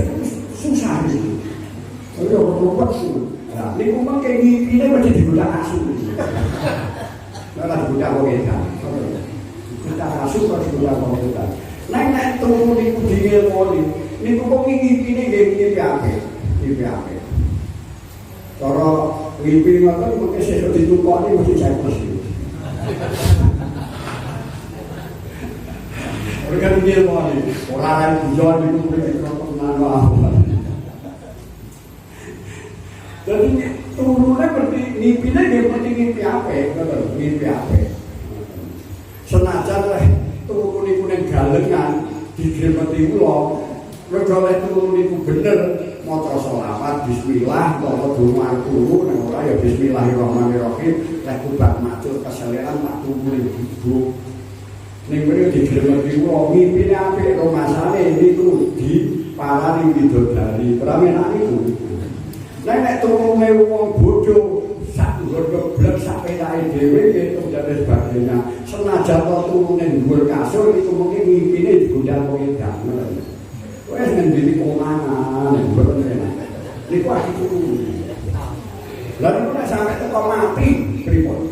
susah iki. Yo ruwet ku. Nah, niku mungkin ngipine mesti digoda asu. Ora digoda wong edan. Kita asu kok digoda wong edan. Nek turu niku diilmoni, niku kok ngipine nggih ngipi apik. Dipiake. Cara ngipi ngoten mengke sesuk ditukoni mesti cepet. Ora ngene wae. Ora kan bujon niku mriki tenan wae. Jadi turune mesti ngipine nggih mesti ngipi apik, ngoten, ngipi apik. Senajan turu niku ning galengan digremeti kula Mergo oleh turu niku bener maca selawat bismillah utawa donga turu nek ora ya bismillahirrahmanirrahim lek kubat matur keseleran tak turu ibu. Ning mriki digremeti kula mimpine apik to masane niku diparani widodari. Pramenane niku. Nek turune wong bodho sak goblok sak penake dhewe gitu dan sebagainya. Senajan to turune dhuwur kasur iku mungkin mimpine digondal wong edan. Wes ngendini konangan, bener. Niku aku turu. Lah niku nek sampe teko mati pripun?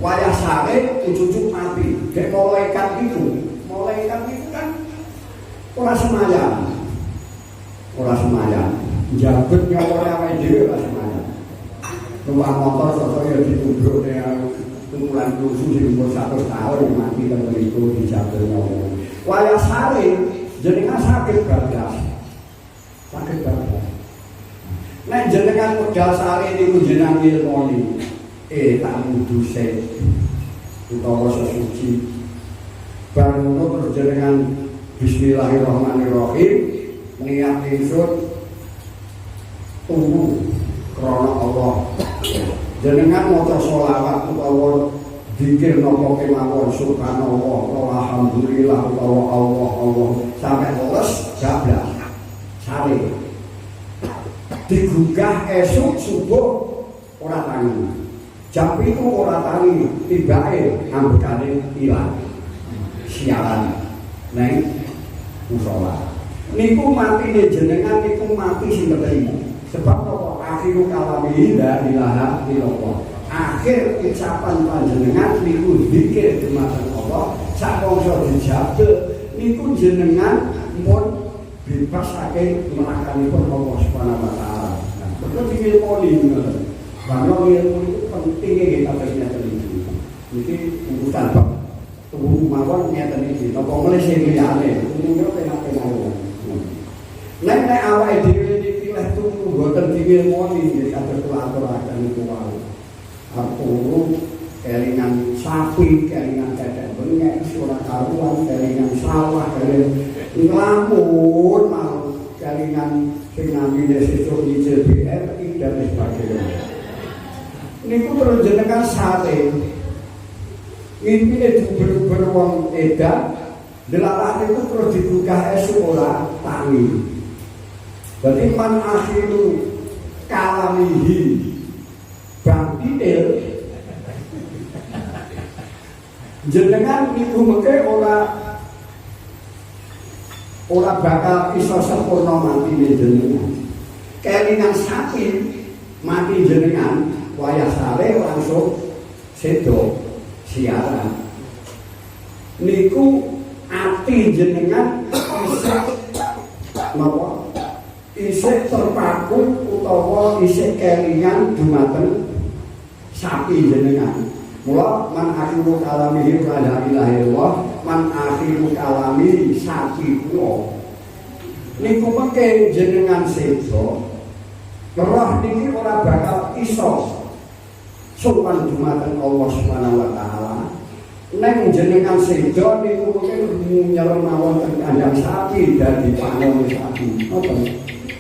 Wayah sare cucuk mati. Dek malaikat itu kan ora semayang. Ora semayang. Jabut nyawore awake dhewe ora semayang. Numpak motor sosok ya ditubruk nek kumpulan rusuh sing umur 100 tahun mati ten mriku dijabut nyawa. Wayah sare jenengan sakit badas. Nek jenengan medal sare niku jenengan ilmoni. Tak wudu sik utawa sesuci. Bar ngono terus jenengan bismillahirrahmanirrahim niat ingsun turu krana Allah. Jenengan maca selawat utawa zikir napa kemawon subhanallah walhamdulillah utawa Allah sampai leres jablas sare digugah esuk subuh ora tangi jam itu ora tangi tibake ambekane ilang siaran neng musala niku matine jenengan niku mati sing ketemu sebab apa akhiru kalami la ilaha illallah akhir ucapan panjenengan niku zikir dumateng Allah sak bangsa dijabel niku jenengan mun bebasake melakanipun Allah Subhanahu wa taala. Nah, betul ilmu ngoten. Bahwa ilmu itu pentingnya kita ternyata ini. Niki urusan bab tubuh mawon nyata niki. Napa mulai sing liyane, umumnya penak-penak. Nek awake dhewe niki leh tuku boten diilmoni nggih kados kula aturaken niku wae. Aku kelingan sapi, kelingan dadek bengek, ora karuan, kelingan sawah, kelingan nglamun mau kelingan sing namine sesuk nyicil BRI dan sebagainya. Niku terus jenengan sate. Impine diuber-uber wong edan, delalah niku terus digugah esuk ora tangi. Berarti man akhiru kalamihi bangkitil jenengan niku mengke ora bakal iso sempurna mati jenengan. Kelingan sapi mati jenengan wayah sare langsung sedo siaran. Niku ati jenengan isih terpaku utawa isih kelingan dumateng sapi jenengan. Mula man akhiru kalamihi la ilaha illallah man akhiru kalami sapi kula niku mengke jenengan sedo roh niki ora bakal iso sopan dumateng Allah Subhanahu wa taala. Neng jenengan sedo niku mungkin nyelem mawon teng kandang sapi dadi panon sapi. Ngoten.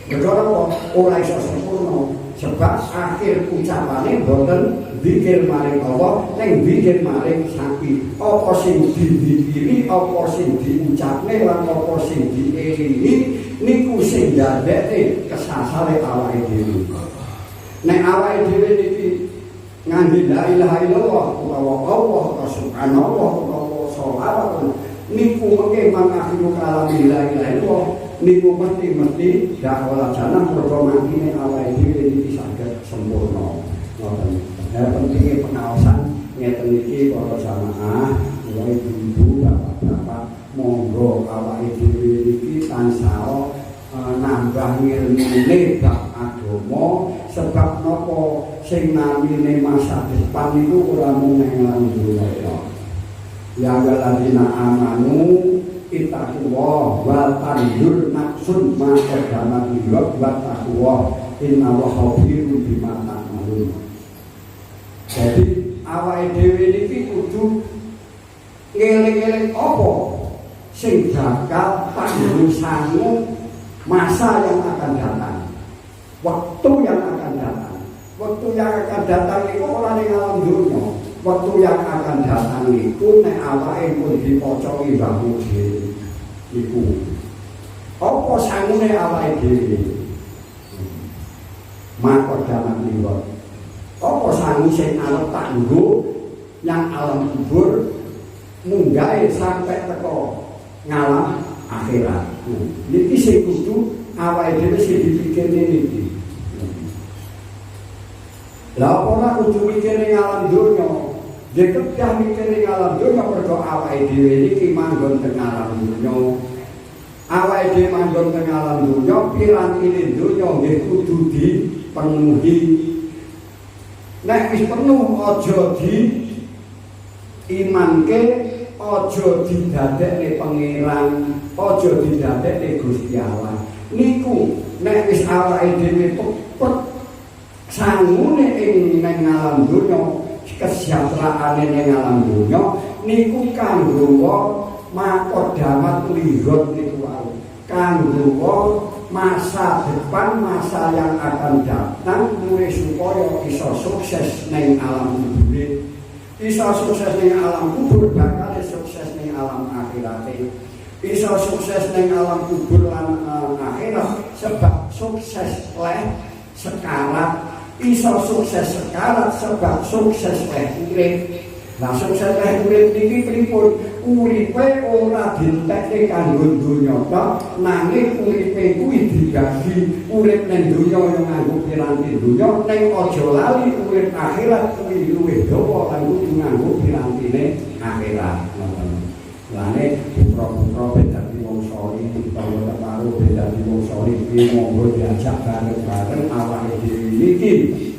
Berkara ora iso sempurna sebab akhir ucapane boten zikir maring Allah ning zikir maring sapi. Apa sing dizikiri, apa sing diucapne lan apa sing dielingi niku sing ndadekne kesasare awake dhewe. Nek awake dhewe niki ngangge la ilaha illallah utawa Allah subhanallah utawa sholawat niku mengke mangakhiru kalami la ilaha illallah niku mesti dakwah jannah mergo mangkine awake dhewe niki saged sempurna. Ngoten. Ya pentingnya pengawasan ngeten iki para jamaah, mulai ibu bapak-bapak monggo awake dhewe iki tansah nambah ngilmune bab agama sebab napa sing namine masa depan niku ora mung nang dunya. Ya alladzina amanu ittaqullah wa tanzur nafsun ma qaddamat liwat wa taqwa innallaha khabirun bima ta'malun. Jadi awake dhewe niki kudu ngeling-eling apa sing bakal panggung sangu masa yang akan datang, waktu yang akan datang. Waktu yang akan datang itu ora ning alam dunya. Waktu yang akan datang itu nek awake pun dipocoki bahu dhewe iku. Apa sangune awake dhewe? Maka dalam liwat. Apa sangu sing arep tanggo yang alam kubur munggahe sampai teko ngalam akhirat. Niki sing kudu awake dhewe sing dipikirne niki. Lah ora kudu mikir ning alam donya. Nek kedah mikir ning alam donya mergo awake dhewe niki manggon teng alam donya. Awake dhewe manggon teng alam donya, piranti donya nggih kudu dipenuhi. Nek wis penuh aja di imanke, aja didadekne pangeran, aja didadekne Gusti Allah. Niku nek wis awake dhewe pepet sangune ing nang alam donya, kesejahteraane ning alam donya niku kanggo makodamat lihat niku wae. Kanggo masa depan, masa yang akan datang mulai supaya iso sukses ning alam kubur. Iso sukses ning alam kubur bakal sukses ning alam akhirat. Iso sukses ning alam kubur lan akhirat sebab sukses leh sekarat. Iso sukses sekarat sebab sukses leh urip. Nah sukses leh urip niki pripun? Uripe ora dintekne kanggo donya tok, nanging uripe kuwi dibagi urip ning donya yo nganggo piranti donya, ning aja lali urip akhirat kuwi luwih dawa lan kudu nganggo pirantine akhirat. Lane putra-putra dadi wong saleh, utawa karo dadi wong saleh iki monggo diajak bareng-bareng awake dhewe niki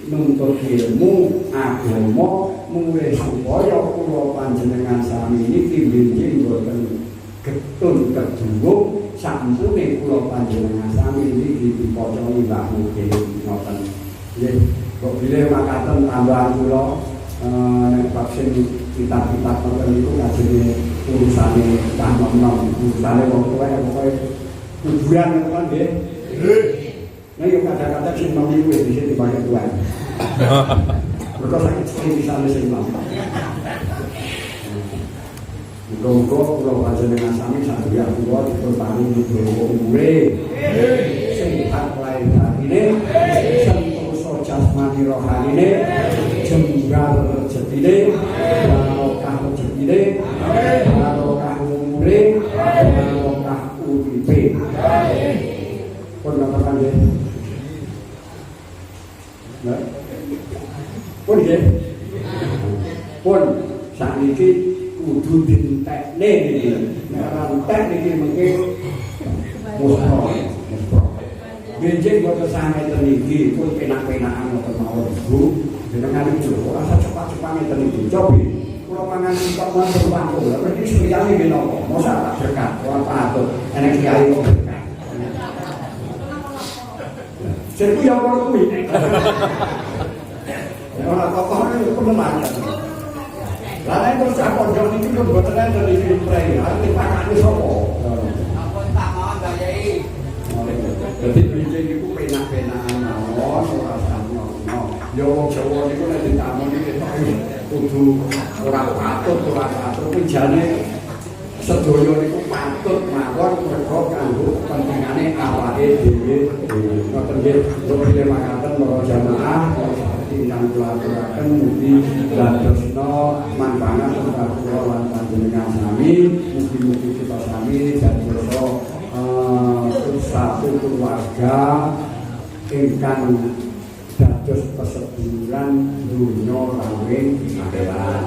nuntut ilmu agama mulai supaya kula panjenengan sami niki benjing boten getun kedunung sampune kula panjenengan sami niki dipocoki Mbah Mugi ngoten. Nggih, kok bilih makaten tambahan kula nek vaksin kitab-kitab ngoten niku ngajeni urusane nom-nom, urusane wong tuwa pokoke kuburan ngoten nggih. Nah, yo kadang-kadang sing nom niku wis dhisik dibayar tuan. Mereka sakit sekali bisa menerima. Muga-muga kula panjenengan sami sadaya kula dipunparingi nuduh umure. Sehat lahir batine, sentosa jasmani rohanine, jembar rezekine, barokah rezekine, barokah umure, barokah uripe. Pun ngapakan nggih? Nah. Pun nggih. Pun sakniki kudu dintekne niki. Nek ora entek niki mengke muspro. Benjing boten sange ten iki pun penak-penakan ngoten mawon Bu. Jenengan iki ora usah cepat-cepat ten iki. Cobi kula mangan kok wonten waktu. Lah iki sriyane nggih napa? Mosok tak berkah, ora patut. Enek kiai kok berkah. Jadi yang orang kuih. Orang apa-apa itu penemannya. Lain terus apa jauh ini kan buatan dari prei. Hari ini pakai sopo. Apa tak mau gayai? Jadi bikin itu pena-penaan mawon, rasanya. Yo Jawa itu nanti tamu ini kita kudu orang patut, penjane sedoyo niku patut mawon mergo kanggo kepentingane awake dhewe. Ngoten nggih, kula makaten para jamaah ingkang kula aturaken mugi dadosna manfaat kangge kula lan panjenengan sami. Mugi-mugi kita sami dadosa satu keluarga ingkang dados keseburan dunya langit akhirat.